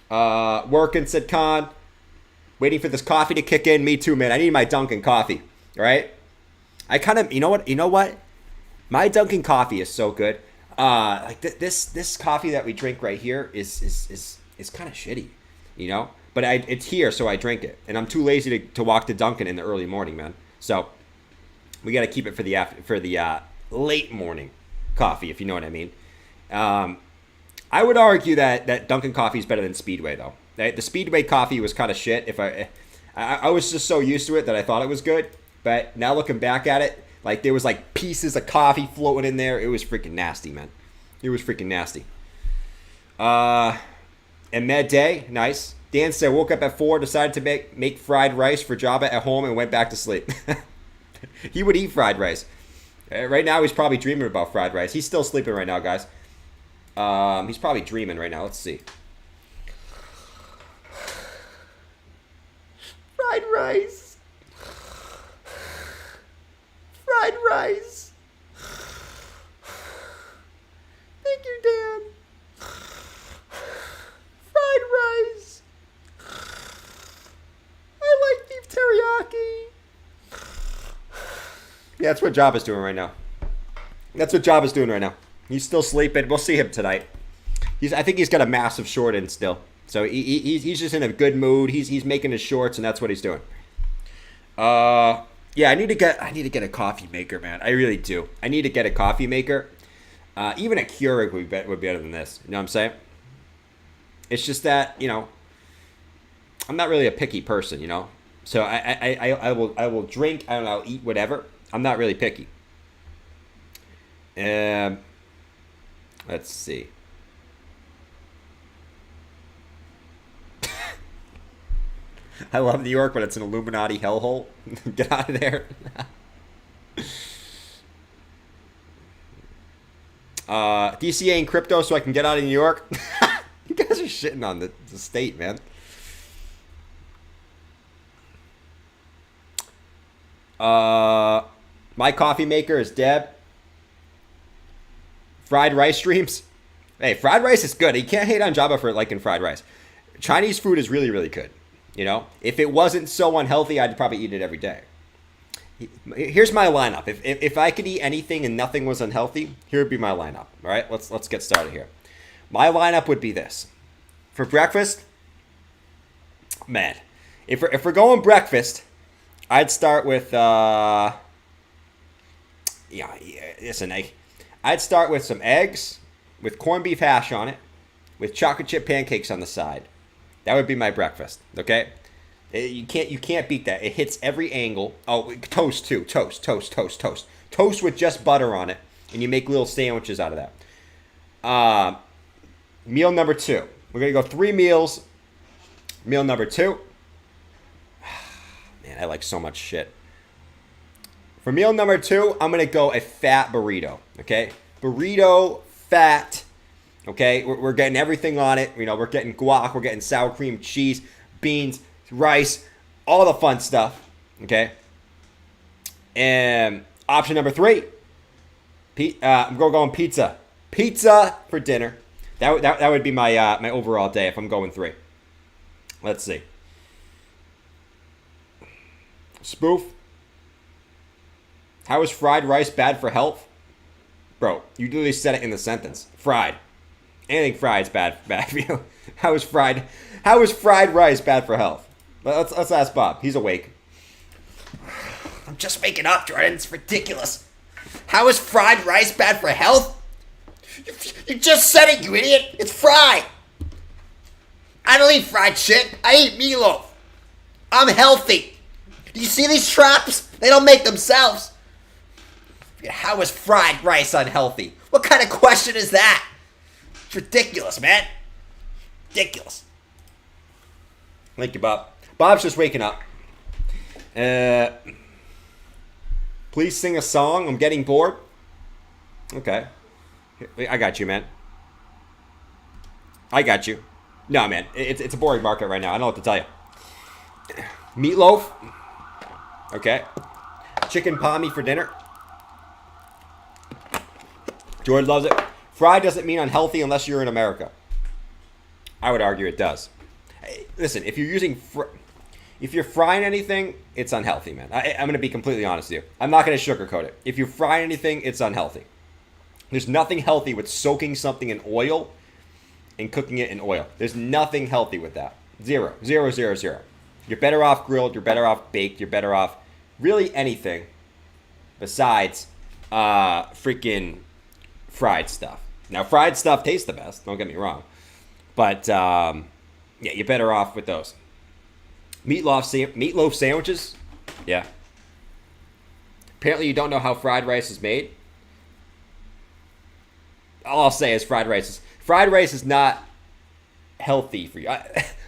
Working said con. Waiting for this coffee to kick in. Me too, man. I need my Dunkin' coffee. All right. I kind of, you know what? My Dunkin' coffee is so good. Like this coffee that we drink right here is kind of shitty, you know. But it's here, so I drink it, and I'm too lazy to walk to Dunkin' in the early morning, man. So we got to keep it for the late morning coffee, if you know what I mean. I would argue that Dunkin' coffee is better than Speedway, though. The Speedway coffee was kind of shit. I was just so used to it that I thought it was good, but now looking back at it, like there was like pieces of coffee floating in there. It was freaking nasty, man. It was freaking nasty. And Med Day, nice. Dan said, woke up at 4, decided to make fried rice for Jabba at home and went back to sleep. He would eat fried rice. Right now, he's probably dreaming about fried rice. He's still sleeping right now, guys. He's probably dreaming right now. Let's see. Fried rice. Fried rice. Thank you, Dan. Fried rice. I like beef teriyaki. Yeah, that's what Jabba's doing right now. He's still sleeping. We'll see him tonight. I think he's got a massive short in still. So he's just in a good mood. He's making his shorts, and that's what he's doing. Yeah, I need to get a coffee maker, man. I really do. I need to get a coffee maker. Even a Keurig would be better than this. You know what I'm saying? It's just that, you know, I'm not really a picky person, you know. So I will drink. I don't know. I'll eat whatever. I'm not really picky. Let's see. I love New York, but it's an Illuminati hellhole. Get out of there. DCA and crypto so I can get out of New York. You guys are shitting on the state, man. My coffee maker is Deb. Fried rice streams. Hey, fried rice is good. You can't hate on Jabba for liking fried rice. Chinese food is really, really good. You know, if it wasn't so unhealthy, I'd probably eat it every day. Here's my lineup. If I could eat anything and nothing was unhealthy, here would be my lineup. All right, let's get started here. My lineup would be this. For breakfast, man, if we're going breakfast, I'd start with I'd start with some eggs with corned beef hash on it, with chocolate chip pancakes on the side. That would be my breakfast, okay? You can't beat that. It hits every angle. Oh, toast too. Toast. Toast with just butter on it, and you make little sandwiches out of that. Meal number 2. We're going to go 3 meals. Meal number 2. Man, I like so much shit. For meal number 2, I'm going to go a fat burrito, okay? Burrito, fat. Okay, we're getting everything on it. You know, we're getting guac, we're getting sour cream, cheese, beans, rice, all the fun stuff. Okay. And option number 3, I'm going pizza. Pizza for dinner. That would be my my overall day if I'm going 3. Let's see. Spoof. How is fried rice bad for health? Bro, you literally said it in the sentence. Fried. Anything fried is bad for you. How is fried rice bad for health? Let's ask Bob. He's awake. I'm just making up, Jordan. It's ridiculous. How is fried rice bad for health? You just said it, you idiot. It's fried. I don't eat fried shit. I eat meatloaf. I'm healthy. Do you see these traps? They don't make themselves. How is fried rice unhealthy? What kind of question is that? It's ridiculous, man. Ridiculous. Thank you, Bob. Bob's just waking up. Please sing a song. I'm getting bored. Okay. I got you, man. I got you. No, man. It's a boring market right now. I don't know what to tell you. Meatloaf. Okay. Chicken palmy for dinner. George loves it. Fried doesn't mean unhealthy unless you're in America. I would argue it does. Hey, listen, if you're using... If you're frying anything, it's unhealthy, man. I'm going to be completely honest with you. I'm not going to sugarcoat it. If you're frying anything, it's unhealthy. There's nothing healthy with soaking something in oil and cooking it in oil. There's nothing healthy with that. Zero. Zero, zero, zero. You're better off grilled. You're better off baked. You're better off really anything besides freaking fried stuff. Now, fried stuff tastes the best. Don't get me wrong. But, yeah, you're better off with those. Meatloaf sandwiches? Yeah. Apparently you don't know how fried rice is made. All I'll say is fried rice is not healthy for you.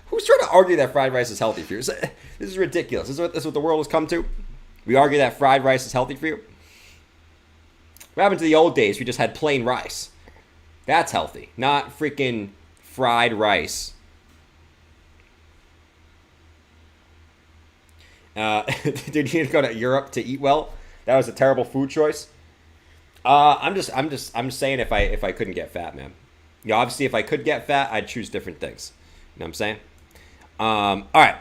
Who's trying to argue that fried rice is healthy for you? This is ridiculous. This is what the world has come to. We argue that fried rice is healthy for you. What happened to the old days? We just had plain rice. That's healthy. Not freaking fried rice. Did you go to Europe to eat well? That was a terrible food choice. I'm just saying if I couldn't get fat, man. You know, obviously if I could get fat, I'd choose different things. You know what I'm saying? All right.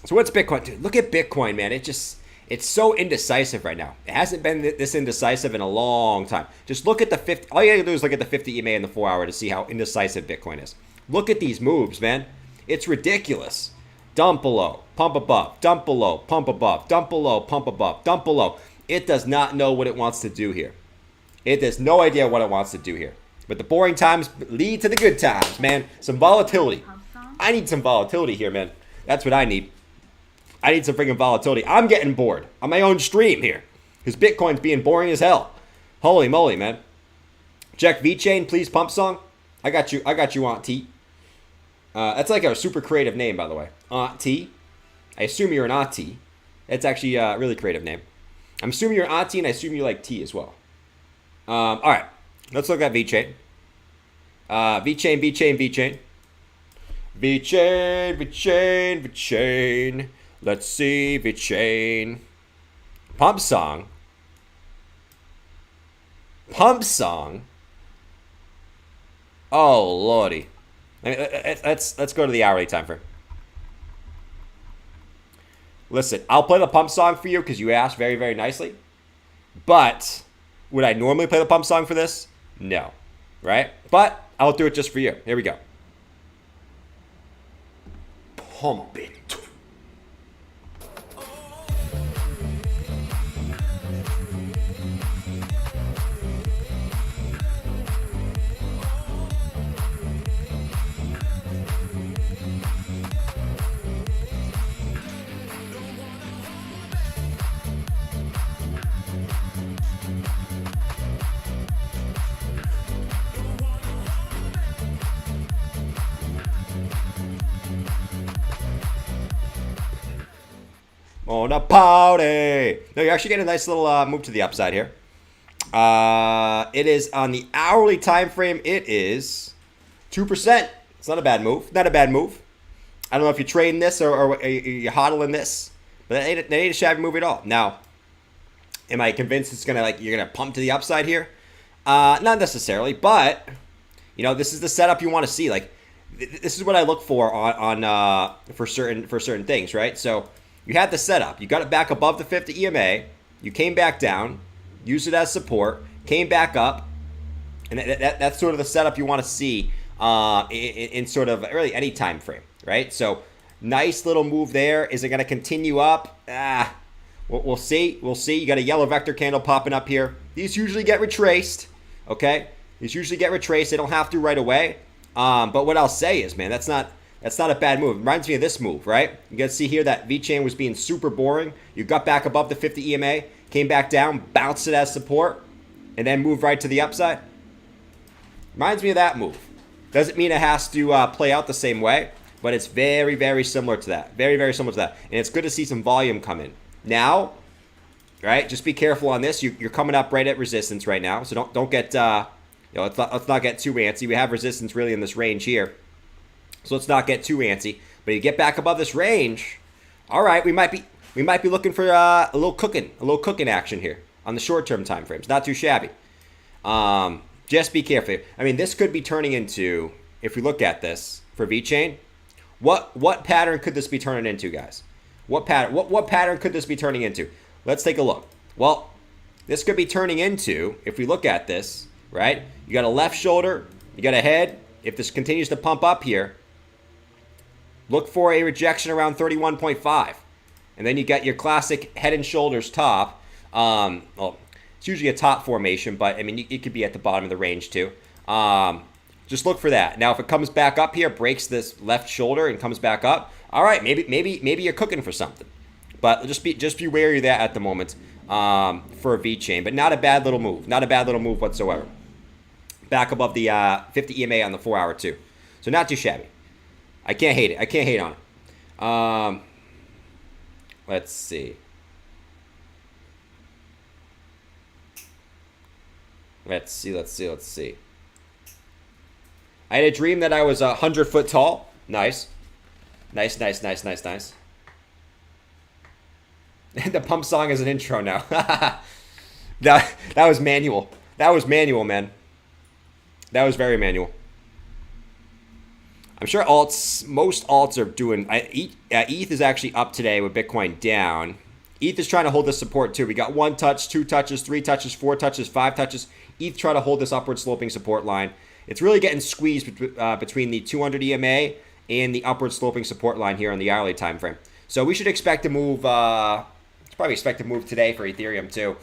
So what's Bitcoin? Dude, look at Bitcoin, man. It's so indecisive right now. It hasn't been this indecisive in a long time. Just look at the 50. All you gotta do is look at the 50 EMA and the 4 hour to see how indecisive Bitcoin is. Look at these moves, man. It's ridiculous. Dump below, pump above, dump below, pump above, dump below, pump above, dump below. It does not know what it wants to do here. It has no idea what it wants to do here. But the boring times lead to the good times, man. Some volatility. I need some volatility here, man. That's what I need. I need some freaking volatility. I'm getting bored on my own stream here because Bitcoin's being boring as hell. Holy moly, man. Check VeChain, please pump song. I got you, Aunt T. That's like a super creative name, by the way. Aunt T. I assume you're an auntie. It's actually a really creative name. I'm assuming you're an auntie, and I assume you like tea as well. All right. Let's look at VeChain. VeChain. VeChain. Let's see, VeChain. Pump song. Oh, lordy. Let's go to the hourly time frame. Listen, I'll play the pump song for you because you asked very, very nicely. But would I normally play the pump song for this? No. Right? But I'll do it just for you. Here we go. Pump it. On a party. No, you're actually getting a nice little move to the upside here. It is on the hourly time frame. It is 2%. It's not a bad move. Not a bad move. I don't know if you're trading this or you're hodling this, but that ain't a shabby move at all. Now, am I convinced it's you're gonna pump to the upside here? Not necessarily, but you know, this is the setup you want to see. Like, this is what I look for for certain things, right? So you had the setup. You got it back above the 50 EMA. You came back down, used it as support, came back up, and that's sort of the setup you want to see in sort of really any time frame, right? So nice little move there. Is it going to continue up? We'll see. We'll see. You got a yellow vector candle popping up here. These usually get retraced, okay? These usually get retraced. They don't have to right away. But what I'll say is, man, that's not That's not a bad move. It reminds me of this move, right? You guys see here that VeChain was being super boring. You got back above the 50 EMA, came back down, bounced it as support, and then moved right to the upside. Reminds me of that move. Doesn't mean it has to play out the same way, but it's very, very similar to that. Very, very similar to that. And it's good to see some volume come in. Now, right, just be careful on this. You're coming up right at resistance right now, so don't get, let's not get too antsy. We have resistance really in this range here, so let's not get too antsy. But you get back above this range, all right, we might be looking for a little cooking action here on the short-term time frames. Not too shabby. Just be careful. I mean, this could be turning into, if we look at this for VeChain, what pattern could this be turning into, guys? What pattern could this be turning into? Let's take a look. Well, this could be turning into, if we look at this, right? You got a left shoulder, you got a head. If this continues to pump up here, look for a rejection around 31.5. And then you got your classic head and shoulders top. Well, it's usually a top formation, but I mean, it could be at the bottom of the range too. Just look for that. Now, if it comes back up here, breaks this left shoulder and comes back up, all right, maybe you're cooking for something. But just be wary of that at the moment for a VeChain. But not a bad little move. Not a bad little move whatsoever. Back above the 50 EMA on the 4-hour too. So not too shabby. I can't hate it. I can't hate on it. Let's see. Let's see. I had a dream that I was 100 foot tall. Nice. Nice. The pump song is an intro now. that was manual. That was manual, man. That was very manual. I'm sure most alts are doing. ETH is actually up today with Bitcoin down. ETH is trying to hold this support too. We got 1 touch, 2 touches, 3 touches, 4 touches, 5 touches. ETH trying to hold this upward sloping support line. It's really getting squeezed between the 200 EMA and the upward sloping support line here on the hourly time frame. So we should expect to move. Probably expect to move today for Ethereum too.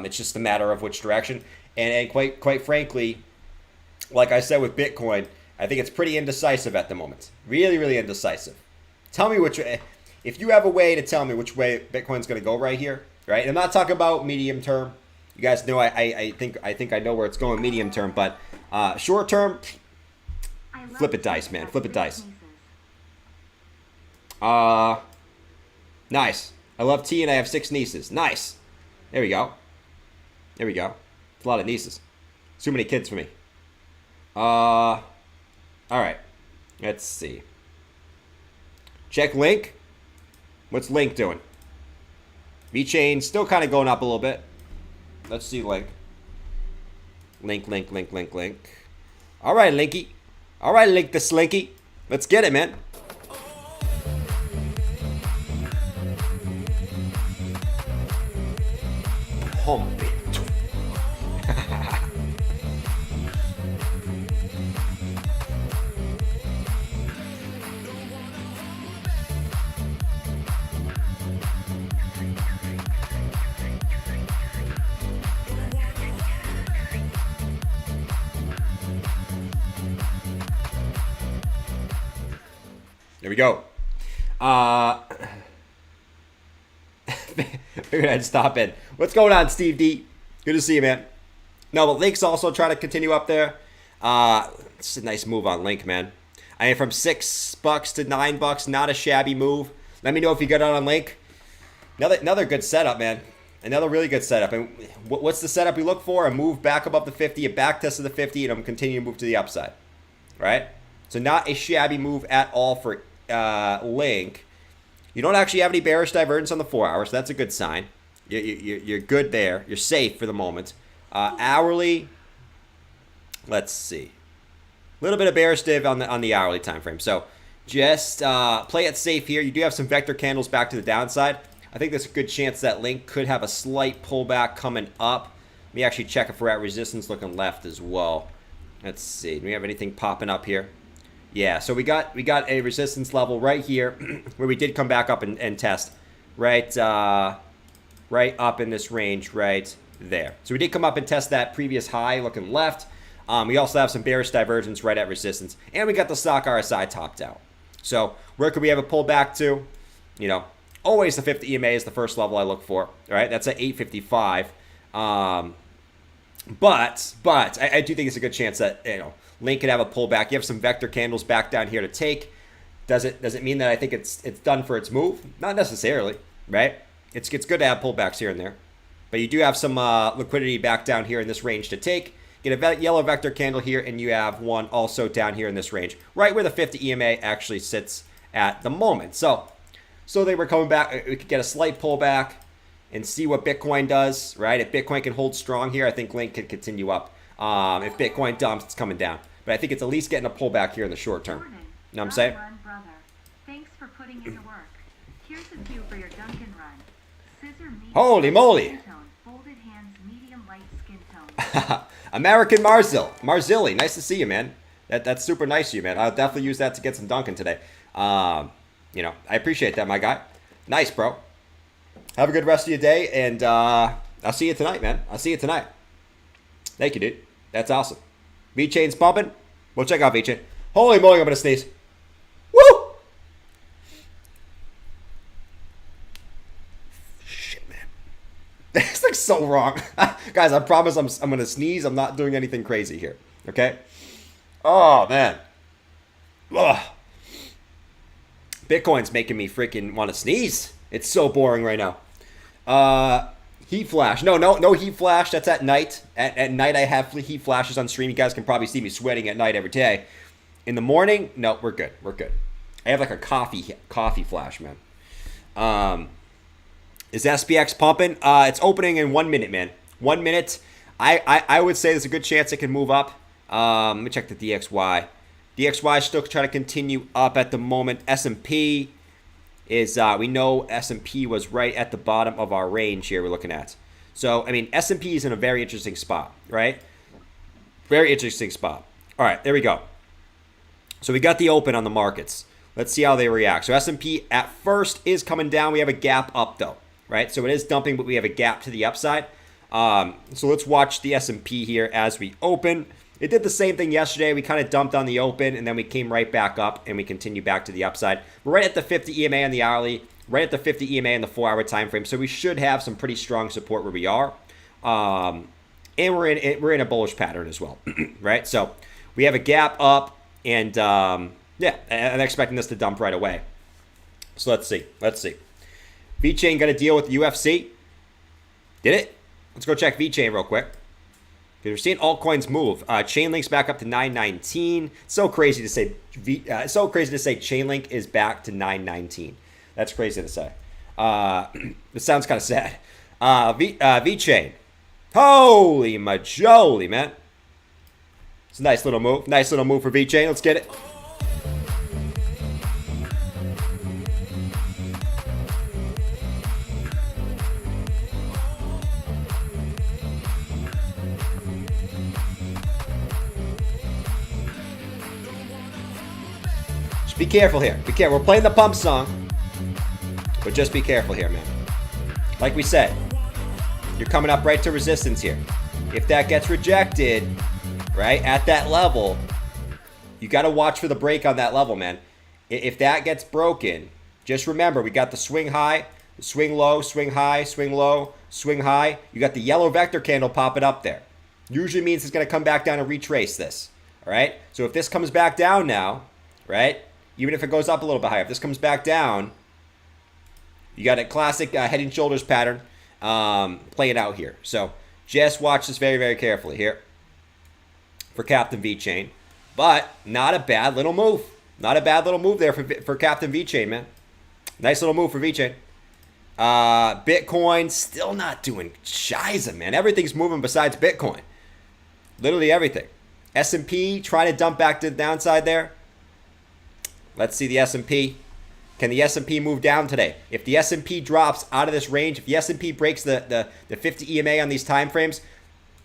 It's just a matter of which direction. And quite frankly, like I said with Bitcoin, I think it's pretty indecisive at the moment. Really, really indecisive. Tell me which. If you have a way to tell me which way Bitcoin's going to go right here, right? And I'm not talking about medium term. You guys know I think I know where it's going medium term, but short term, flip it dice, man. Flip it dice. Nice. I love tea and I have 6 nieces. Nice. There we go. There we go. It's a lot of nieces. Too many kids for me. All right. Let's see. Check Link. What's Link doing? VeChain still kind of going up a little bit. Let's see Link. Link. All right, Linky. All right, Link the Slinky. Let's get it, man. Pump it. There we go. Figured I'd stop in. What's going on, Steve D? Good to see you, man. No, but Link's also trying to continue up there. It's a nice move on Link, man. I mean, from $6 to $9, not a shabby move. Let me know if you got on Link. Another good setup, man. Another really good setup. And what's the setup we look for? A move back above the 50, a back test of the 50, and I'm continuing to move to the upside. Right? So not a shabby move at all for Link. You don't actually have any bearish divergence on the 4 hours, so that's a good sign. You're good there. You're safe for the moment. Hourly, let's see. A little bit of bearish div on the hourly time frame. So just play it safe here. You do have some vector candles back to the downside. I think there's a good chance that Link could have a slight pullback coming up. Let me actually check if we're at resistance looking left as well. Let's see. Do we have anything popping up here? Yeah, so we got a resistance level right here where we did come back up and test right up in this range right there. So we did come up and test that previous high looking left. We also have some bearish divergence right at resistance, and we got the stock RSI topped out. So where could we have a pullback to? You know, always the 50 EMA is the first level I look for. All right, that's at 855. But I do think it's a good chance that, you know, Link could have a pullback. You have some vector candles back down here to take. Does it mean that I think it's done for its move? Not necessarily, right? It's good to have pullbacks here and there. But you do have some liquidity back down here in this range to take. Get a yellow vector candle here, and you have one also down here in this range, right where the 50 EMA actually sits at the moment. So they were coming back. We could get a slight pullback and see what Bitcoin does, right? If Bitcoin can hold strong here, I think Link can continue up. If Bitcoin dumps, it's coming down. But I think it's at least getting a pullback here in the short term. You know what I'm saying? Brother. Thanks for putting in the work. Here's a few for your Duncan run. Scissor medium, holy moly. Skin tone. Folded hands, medium light skin tone. American Marzilli, nice to see you, man. That's super nice of you, man. I'll definitely use that to get some Duncan today. You know, I appreciate that, my guy. Nice, bro. Have a good rest of your day, and I'll see you tonight, man. I'll see you tonight. Thank you, dude. That's awesome. V-Chain's pumping. We'll check out V-Chain. Holy moly, I'm going to sneeze. Woo! Shit, man. This looks so wrong. Guys, I promise I'm going to sneeze. I'm not doing anything crazy here. Okay? Oh, man. Ugh. Bitcoin's making me freaking want to sneeze. It's so boring right now. Heat flash. No heat flash. That's at night. At night, I have heat flashes on stream. You guys can probably see me sweating at night every day. In the morning, no, we're good. We're good. I have like a coffee flash, man. Is SPX pumping? It's opening in 1 minute, man. 1 minute. I would say there's a good chance it can move up. Let me check the DXY. DXY is still trying to continue up at the moment. S&P is, we know S&P was right at the bottom of our range here we're looking at. So, I mean, S&P is in a very interesting spot, right? Very interesting spot. All right, there we go. So we got the open on the markets. Let's see how they react. So S&P at first is coming down. We have a gap up though, right? So it is dumping, but we have a gap to the upside. So let's watch the S&P here as we open. It did the same thing yesterday. We kind of dumped on the open, and then we came right back up, and we continue back to the upside. We're right at the 50 EMA on the hourly, right at the 50 EMA in the 4-hour time frame. So we should have some pretty strong support where we are. And we're in a bullish pattern as well, right? So we have a gap up, and yeah, I'm expecting this to dump right away. So let's see. VeChain got to deal with the UFC. Did it? Let's go check VeChain real quick. We're seeing altcoins move. Chainlink's back up to 919. So crazy to say. Chainlink is back to 919. That's crazy to say. This sounds kind of sad. VeChain. Holy majoli, man. It's a nice little move. Nice little move for VeChain. Let's get it. Be careful here. Be careful. We're playing the pump song. But just be careful here, man. Like we said, you're coming up right to resistance here. If that gets rejected, right, at that level, you got to watch for the break on that level, man. If that gets broken, just remember, we got the swing high, swing low, swing high, swing low, swing high. You got the yellow vector candle popping up there. Usually means it's going to come back down and retrace this. All right? So if this comes back down now, right, even if it goes up a little bit higher, if this comes back down, you got a classic head and shoulders pattern playing out here. So just watch this very, very carefully here for Captain VeChain. But not a bad little move. Not a bad little move there for Captain VeChain, man. Nice little move for VeChain. Bitcoin still not doing shiza, man. Everything's moving besides Bitcoin. Literally everything. S&P trying to dump back to the downside there. Let's see the S&P. Can the S&P move down today? If the S&P drops out of this range, if the S&P breaks the 50 EMA on these time frames,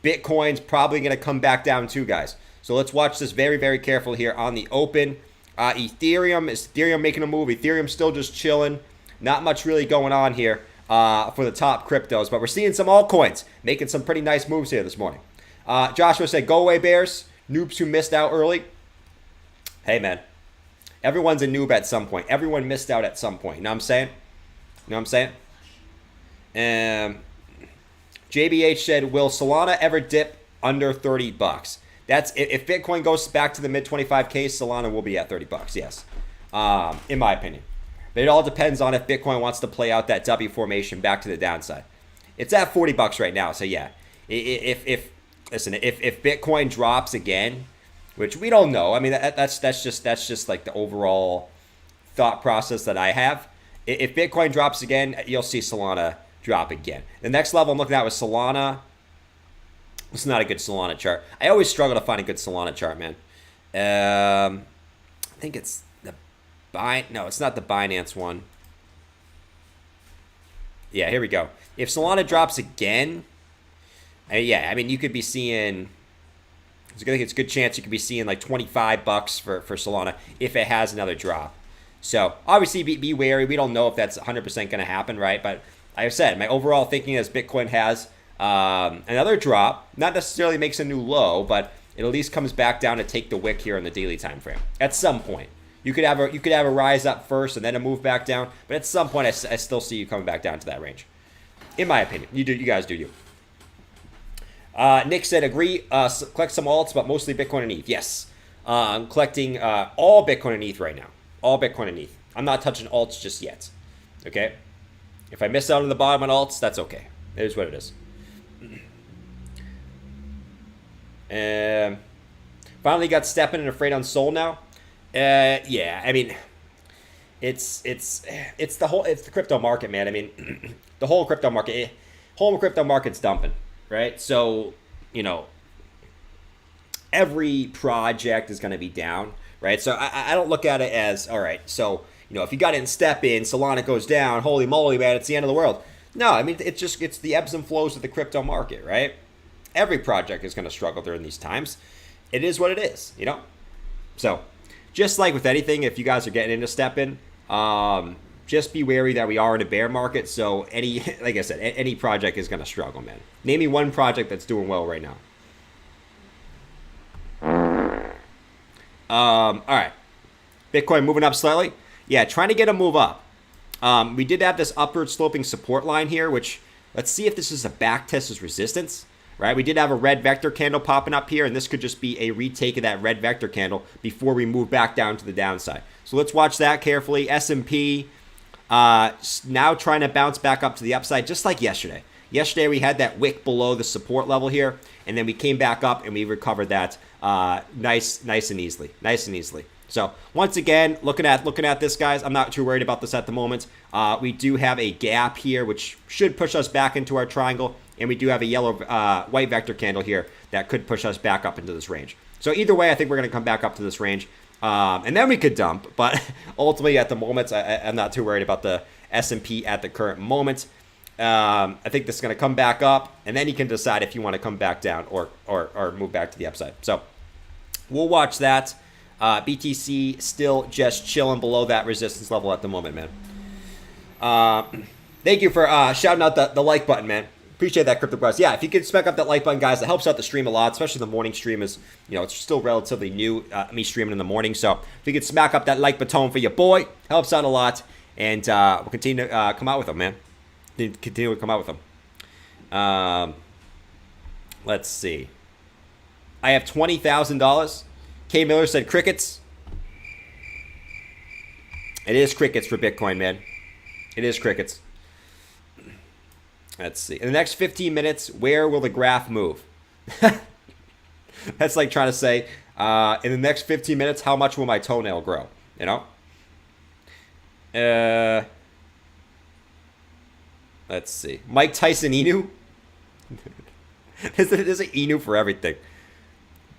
Bitcoin's probably going to come back down too, guys. So let's watch this very, very careful here on the open. Ethereum, is Ethereum making a move? Ethereum's still just chilling. Not much really going on here for the top cryptos, but we're seeing some altcoins making some pretty nice moves here this morning. Joshua said, go away, Bears. Noobs who missed out early. Hey, man. Everyone's a noob at some point. Everyone missed out at some point. You know what I'm saying? You know what I'm saying? JBH said, will Solana ever dip under 30 bucks? That's if Bitcoin goes back to the mid 25K, Solana will be at 30 bucks. Yes, in my opinion. But it all depends on if Bitcoin wants to play out that W formation back to the downside. It's at 40 bucks right now, so yeah. If Bitcoin drops again, which we don't know. I mean, that's just like the overall thought process that I have. If Bitcoin drops again, you'll see Solana drop again. The next level I'm looking at was Solana. It's not a good Solana chart. I always struggle to find a good Solana chart, man. I think it's the no, it's not the Binance one. Yeah, here we go. If Solana drops again, yeah, I mean, you could be seeing, I think it's a good chance you could be seeing like 25 bucks for Solana if it has another drop. So obviously be wary. We don't know if that's 100% going to happen, right? But like I said, my overall thinking is Bitcoin has another drop, not necessarily makes a new low, but it at least comes back down to take the wick here in the daily time frame. At some point, you could have a rise up first and then a move back down, but at some point, I still see you coming back down to that range, in my opinion. You guys do you. Nick said, agree. Collect some alts, but mostly Bitcoin and ETH. Yes, I'm collecting all Bitcoin and ETH right now. All Bitcoin and ETH. I'm not touching alts just yet. Okay. If I miss out on the bottom on alts, that's okay. It is what it is. Finally got stepping and afraid on Sol now. Yeah, I mean, it's the crypto market, man. I mean, the whole crypto market's dumping, right? So, you know, every project is going to be down, right? So I don't look at it as, all right, so, you know, if you got in step in, Solana goes down, holy moly, man, it's the end of the world. No, I mean, it's the ebbs and flows of the crypto market, right? Every project is going to struggle during these times. It is what it is, you know? So, just like with anything, if you guys are getting into step in, just be wary that we are in a bear market. So, like I said, any project is going to struggle, man. Name me one project that's doing well right now. All right. Bitcoin moving up slightly. Yeah, trying to get a move up. We did have this upward sloping support line here, which let's see if this is a back test as resistance, right? We did have a red vector candle popping up here, and this could just be a retake of that red vector candle before we move back down to the downside. So let's watch that carefully. S&P now trying to bounce back up to the upside, just like yesterday. Yesterday we had that wick below the support level here, and then we came back up and we recovered that nice and easily. So once again, looking at this, guys, I'm not too worried about this at the moment. We do have a gap here, which should push us back into our triangle, and we do have a yellow white vector candle here that could push us back up into this range. So either way, I think we're going to come back up to this range, and then we could dump. But ultimately, at the moment, I'm not too worried about the S&P at the current moment. I think this is going to come back up, and then you can decide if you want to come back down or move back to the upside. So we'll watch that. BTC still just chilling below that resistance level at the moment, man. Thank you for shouting out the like button, man. Appreciate that, Crypto Bros. Yeah, if you could spec up that like button, guys, that helps out the stream a lot, especially the morning stream is, you know, it's still relatively new, me streaming in the morning. So if you could smack up that like button for your boy, helps out a lot. And we'll continue to come out with them, man. Continue to come out with them. Let's see. I have $20,000. K Miller said crickets. It is crickets for Bitcoin, man. It is crickets. Let's see. In the next 15 minutes, where will the graph move? That's like trying to say, in the next 15 minutes, how much will my toenail grow? You know? Let's see. Mike Tyson Inu. There's an Inu for everything.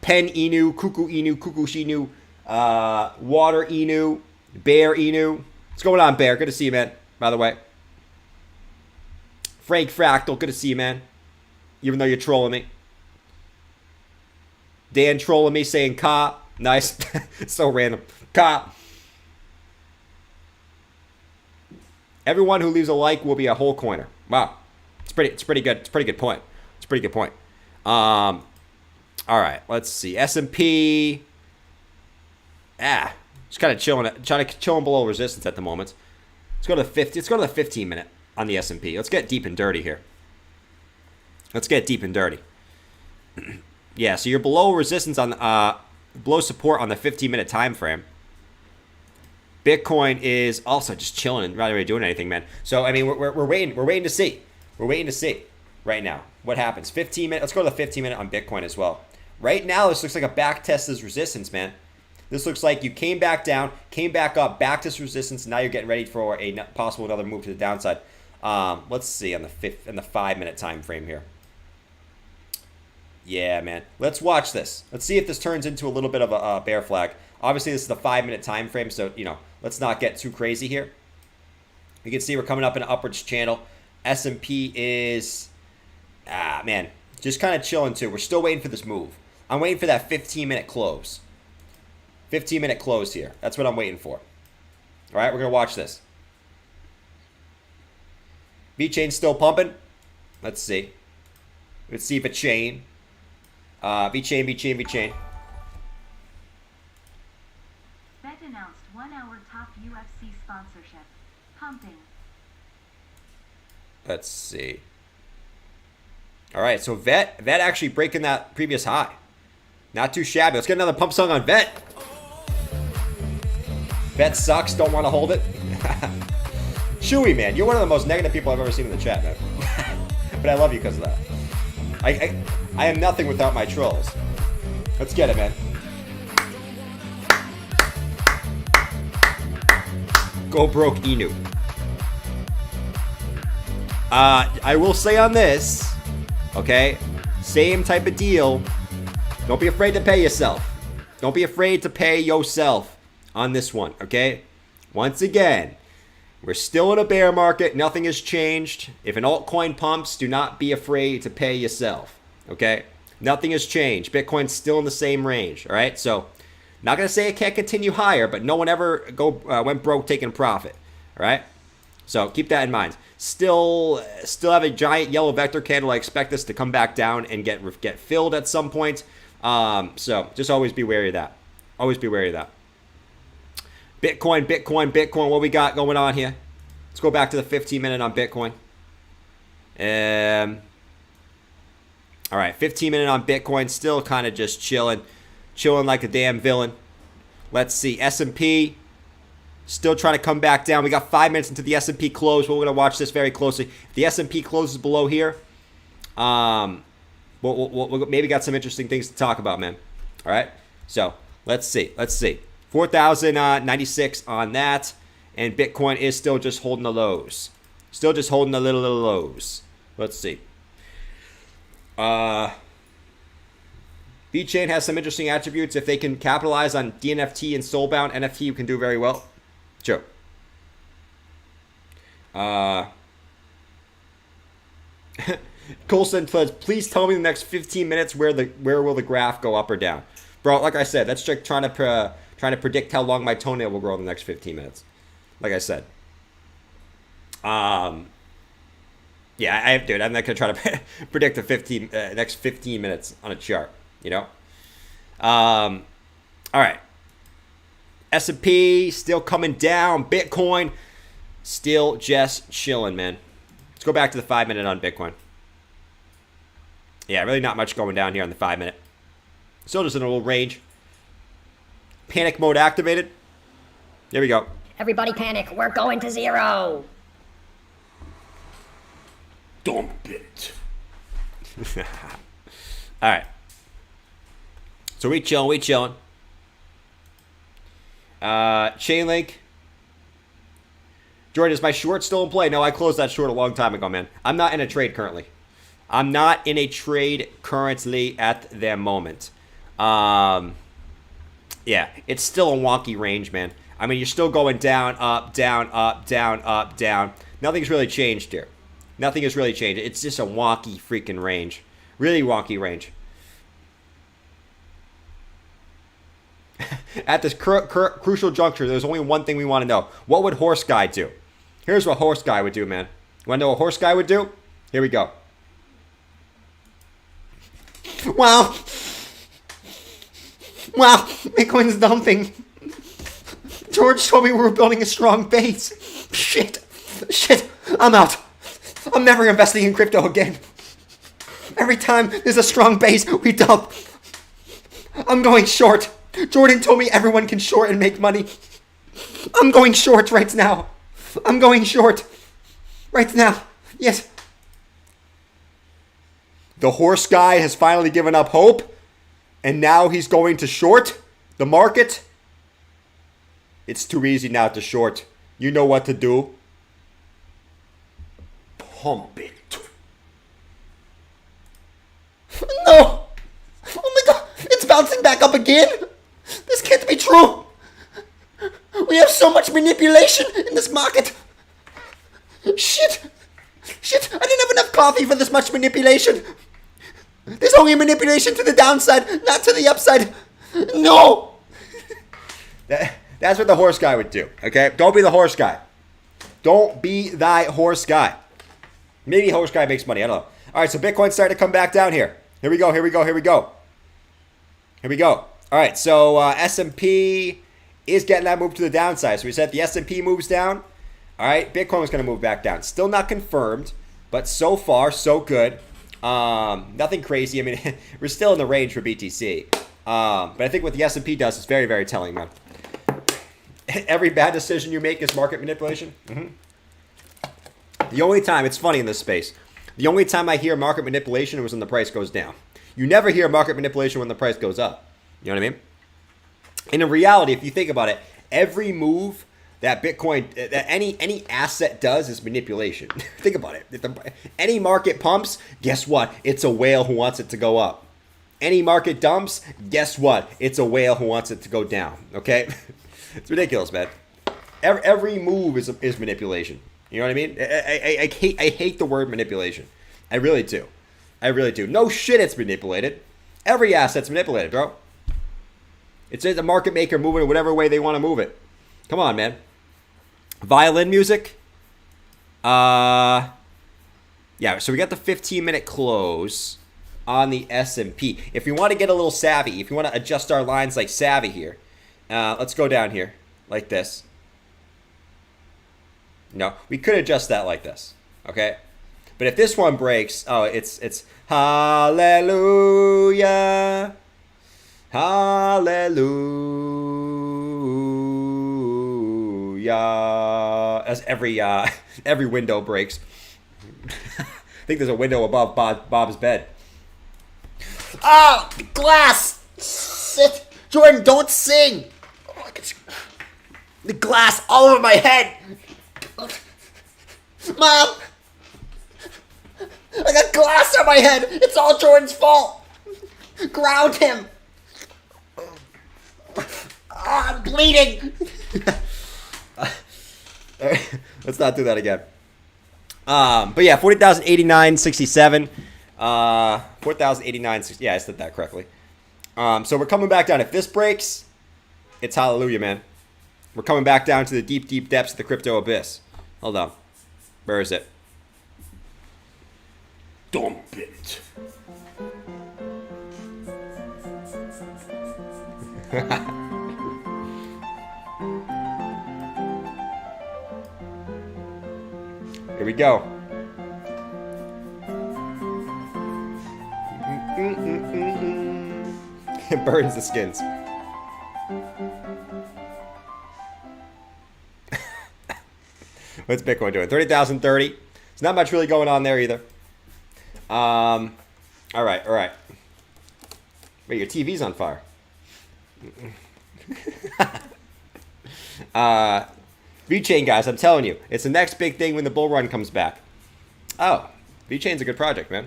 Pen Inu, Cuckoo Inu, Kukush Inu, Water Inu, Bear Inu. What's going on, Bear? Good to see you, man, by the way. Frank Fractal, good to see you, man. Even though you're trolling me. Dan trolling me, saying Ka. Nice. So random. Ka. Everyone who leaves a like will be a whole coiner. Wow. It's pretty good. It's a pretty good point. It's a pretty good point. All right, let's see. S&P. Just kind of chilling, trying to chilling below resistance at the moment. Let's go to the 50. Let's go to the 15 minute on the S&P. Let's get deep and dirty here. Let's get deep and dirty. Yeah, so you're below resistance on below support on the 15-minute time frame. Bitcoin is also just chilling and not really doing anything, man. So I mean, we're waiting to see. We're waiting to see right now what happens. 15 minute. Let's go to the 15-minute on Bitcoin as well. Right now, this looks like a back test as resistance, man. This looks like you came back down, came back up, back to resistance. And now you're getting ready for a possible another move to the downside. Let's see on the 5-minute time frame here. Yeah, man. Let's watch this. Let's see if this turns into a little bit of a bear flag. Obviously, this is the 5-minute time frame, so you know, let's not get too crazy here. You can see we're coming up in an upwards channel. S&P is, man, just kind of chilling too. We're still waiting for this move. I'm waiting for that 15-minute close. 15-minute close here. That's what I'm waiting for. All right, we're gonna watch this. V-chain's still pumping. Let's see. Let's see if a chain. V-chain. Bet announced 1-hour top UFC sponsorship. Pumping. Let's see. All right, so Vet actually breaking that previous high. Not too shabby. Let's get another pump song on Vet. Vet sucks. Don't want to hold it. Chewy, man. You're one of the most negative people I've ever seen in the chat, man. But I love you because of that. I am nothing without my trolls. Let's get it, man. Go broke, Inu. I will say on this, okay, same type of deal. Don't be afraid to pay yourself. Don't be afraid to pay yourself on this one, okay? Once again, we're still in a bear market. Nothing has changed. If an altcoin pumps, do not be afraid to pay yourself, okay? Nothing has changed. Bitcoin's still in the same range, all right? So, not going to say it can't continue higher, but no one ever went broke taking profit, all right? So, keep that in mind. Still have a giant yellow vector candle. I expect this to come back down and get filled at some point. So, just always be wary of that. Always be wary of that. Bitcoin. What we got going on here? Let's go back to the 15-minute on Bitcoin. All right, 15-minute on Bitcoin. Still kind of just chilling like a damn villain. Let's see. S&P still trying to come back down. We got 5 minutes into the S&P close. We're going to watch this very closely. If the S&P closes below here, we'll maybe got some interesting things to talk about, man. All right, so let's see. 4,096 on that, and Bitcoin is still just holding the lows. Still just holding the little lows. Let's see. VeChain has some interesting attributes. If they can capitalize on DNFT and soulbound NFT, you can do very well. Sure. Colson says, please tell me the next 15 minutes where will the graph go up or down. Bro, like I said, that's just trying to predict how long my toenail will grow in the next 15 minutes. Like I said. Yeah, dude, I'm not going to try to predict the next 15 minutes on a chart, you know? All right. S&P still coming down. Bitcoin still just chilling, man. Let's go back to the 5-minute on Bitcoin. Yeah, really not much going down here on the 5-minute. Still just in a little range. Panic mode activated. There we go. Everybody panic. We're going to zero. Dump it. All right. So we chilling. Chainlink. Jordan, is my short still in play? No, I closed that short a long time ago, man. I'm not in a trade currently. at the moment. Yeah, it's still a wonky range, man. I mean, you're still going down, up, down, up, down, up, down. Nothing's really changed here. Nothing has really changed. It's just a wonky freaking range. Really wonky range. At this crucial juncture, there's only one thing we want to know. What would Horse Guy do? Here's what Horse Guy would do, man. You want to know what Horse Guy would do? Here we go. Wow, Bitcoin's dumping. George told me we were building a strong base. Shit. I'm out. I'm never investing in crypto again. Every time there's a strong base, we dump. I'm going short. Jordan told me everyone can short and make money. I'm going short right now. I'm going short right now. Yes. The horse guy has finally given up hope, and now he's going to short the market. It's too easy now to short. You know what to do. Pump it. No! Oh my god! It's bouncing back up again! This can't be true! We have so much manipulation in this market! Shit! I didn't have enough coffee for this much manipulation! There's only manipulation to the downside, not to the upside! No! That's what the horse guy would do, okay? Don't be the horse guy. Don't be thy horse guy. Maybe horse guy makes money, I don't know. Alright, so Bitcoin's starting to come back down here. Here we go. Alright, so S&P is getting that move to the downside. So we said the S&P moves down. Alright, Bitcoin was going to move back down. Still not confirmed, but so far, so good. Nothing crazy. I mean, we're still in the range for BTC. But I think what the S&P does is very, very telling, man. Every bad decision you make is market manipulation. The only time, it's funny in this space, the only time I hear market manipulation was when the price goes down. You never hear market manipulation when the price goes up. You know what I mean? And in reality, if you think about it, every move that Bitcoin, that any asset does is manipulation. Think about it. If any market pumps, guess what? It's a whale who wants it to go up. Any market dumps, guess what? It's a whale who wants it to go down. Okay? It's ridiculous, man. Every move is manipulation. You know what I mean? I hate the word manipulation. I really do. No shit, it's manipulated. Every asset's manipulated, bro. It's just a market maker moving it whatever way they want to move it. Come on, man. Violin music. Yeah, so we got the 15-minute close on the S&P. If we want to get a little savvy, if you want to adjust our lines like savvy here, let's go down here like this. No, we could adjust that like this, okay? But if this one breaks, oh, it's hallelujah, hallelujah, as every window breaks. I think there's a window above Bob's bed. Oh, glass! Sit. Jordan, don't sing! Oh, the glass all over my head! Mom! I got glass on my head! It's all Jordan's fault! Ground him! I'm bleeding! Let's not do that again. But yeah, 40,089.67. 40,089.60. Yeah, I said that correctly. So we're coming back down. If this breaks, it's hallelujah, man. We're coming back down to the deep, deep depths of the crypto abyss. Hold on. Where is it? Dump it. Here we go. It burns the skins. What's Bitcoin doing? 30,030. There's not much really going on there either. All right. Wait, your TV's on fire. VeChain, guys, I'm telling you, it's the next big thing when the bull run comes back. Oh, VeChain's a good project, man.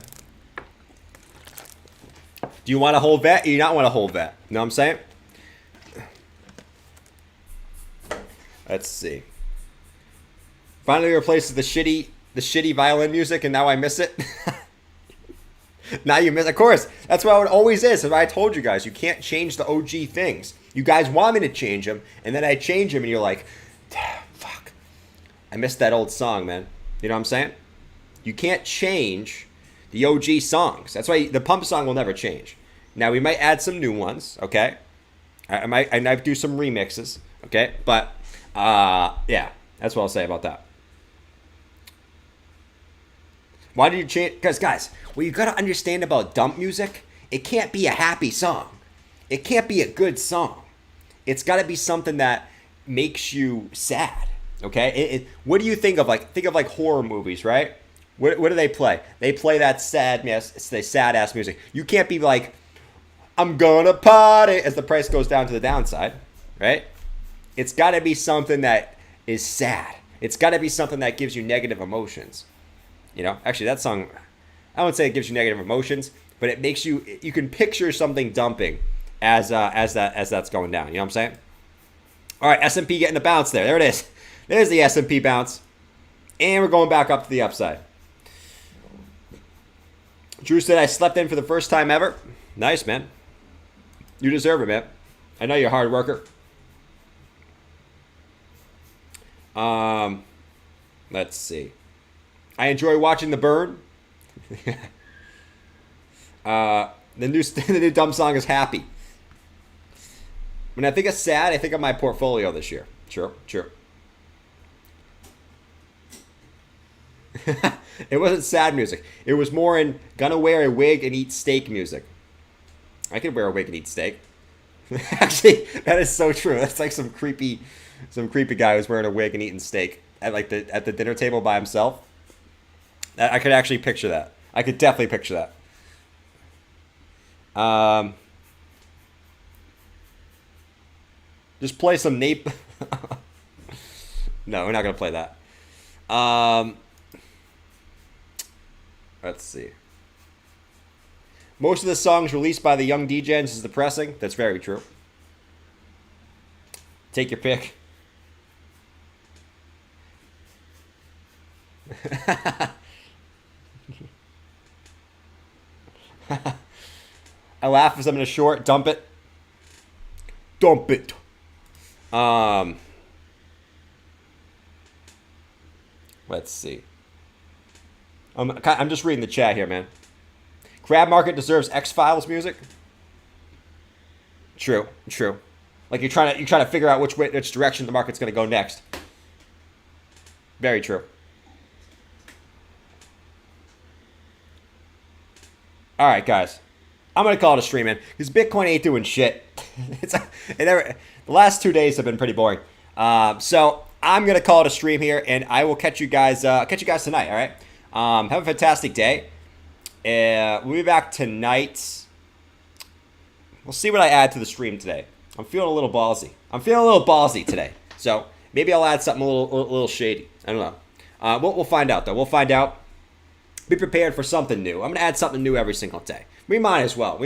Do you want to hold that? Or do you not want to hold that? You know what I'm saying? Let's see. Finally replaces the shitty violin music, and now I miss it. Now you miss, of course. That's what it always is. That's why I told you guys, you can't change the OG things. You guys want me to change them, and then I change them, and you're like, damn, fuck. I missed that old song, man. You know what I'm saying? You can't change the OG songs. That's why the pump song will never change. Now, we might add some new ones, okay? I might do some remixes, okay? But yeah, that's what I'll say about that. Why did you change? Because guys, what you got to understand about dump music, it can't be a happy song. It can't be a good song. It's got to be something that makes you sad. Okay? What do you think of? Think of like horror movies, right? What do they play? They play that sad ass music. You can't be like, I'm gonna party as the price goes down to the downside, right? It's got to be something that is sad. It's got to be something that gives you negative emotions. You know, actually, that song, I wouldn't say it gives you negative emotions, but it makes you can picture something dumping as that's going down. You know what I'm saying? All right, S&P getting the bounce there. There it is. There's the S&P bounce, and we're going back up to the upside. Drew said, I slept in for the first time ever. Nice, man. You deserve it, man. I know you're a hard worker. Let's see. I enjoy watching the burn. The new dumb song is Happy. When I think of sad, I think of my portfolio this year. Sure. It wasn't sad music. It was more in gonna wear a wig and eat steak music. I could wear a wig and eat steak. Actually, that is so true. That's like some creepy guy who's wearing a wig and eating steak at the dinner table by himself. I could actually picture that. I could definitely picture that. Just play some Nape. No, we're not gonna play that. Let's see. Most of the songs released by the young DJs is depressing. That's very true. Take your pick. I laugh as I'm in a short. Dump it. Dump it. Let's see. I'm just reading the chat here, man. Crab Market deserves X-Files music. True. Like you're trying to figure out which direction the market's going to go next. Very true. All right, guys. I'm going to call it a stream, man, because Bitcoin ain't doing shit. The last 2 days have been pretty boring. So I'm going to call it a stream here, and I will catch you guys tonight, all right? Have a fantastic day. We'll be back tonight. We'll see what I add to the stream today. I'm feeling a little ballsy today. So maybe I'll add something a little shady. I don't know. We'll find out, though. We'll find out. Be prepared for something new. I'm going to add something new every single day. We might as well,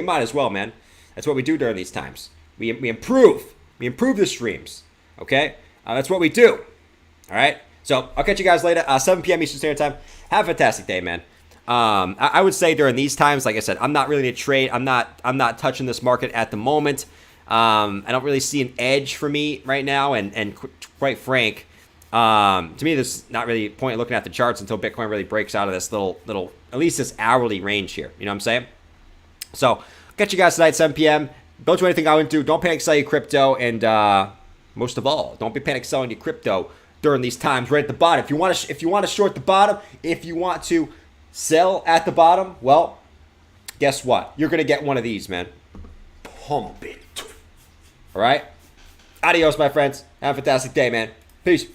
man. That's what we do during these times. We improve. We improve the streams. Okay? That's what we do. All right? So I'll catch you guys later. 7 p.m. Eastern Standard Time. Have a fantastic day, man. I would say during these times, like I said, I'm not really in a trade. I'm not touching this market at the moment. I don't really see an edge for me right now. And quite frank, to me, there's not really a point in looking at the charts until Bitcoin really breaks out of this little, at least this hourly range here. You know what I'm saying? So catch you guys tonight, 7 p.m. Don't do anything I wouldn't do. Don't panic sell your crypto. And most of all, don't be panic selling your crypto during these times right at the bottom. If you want to short the bottom, if you want to sell at the bottom, well, guess what? You're going to get one of these, man. Pump it. All right? Adios, my friends. Have a fantastic day, man. Peace.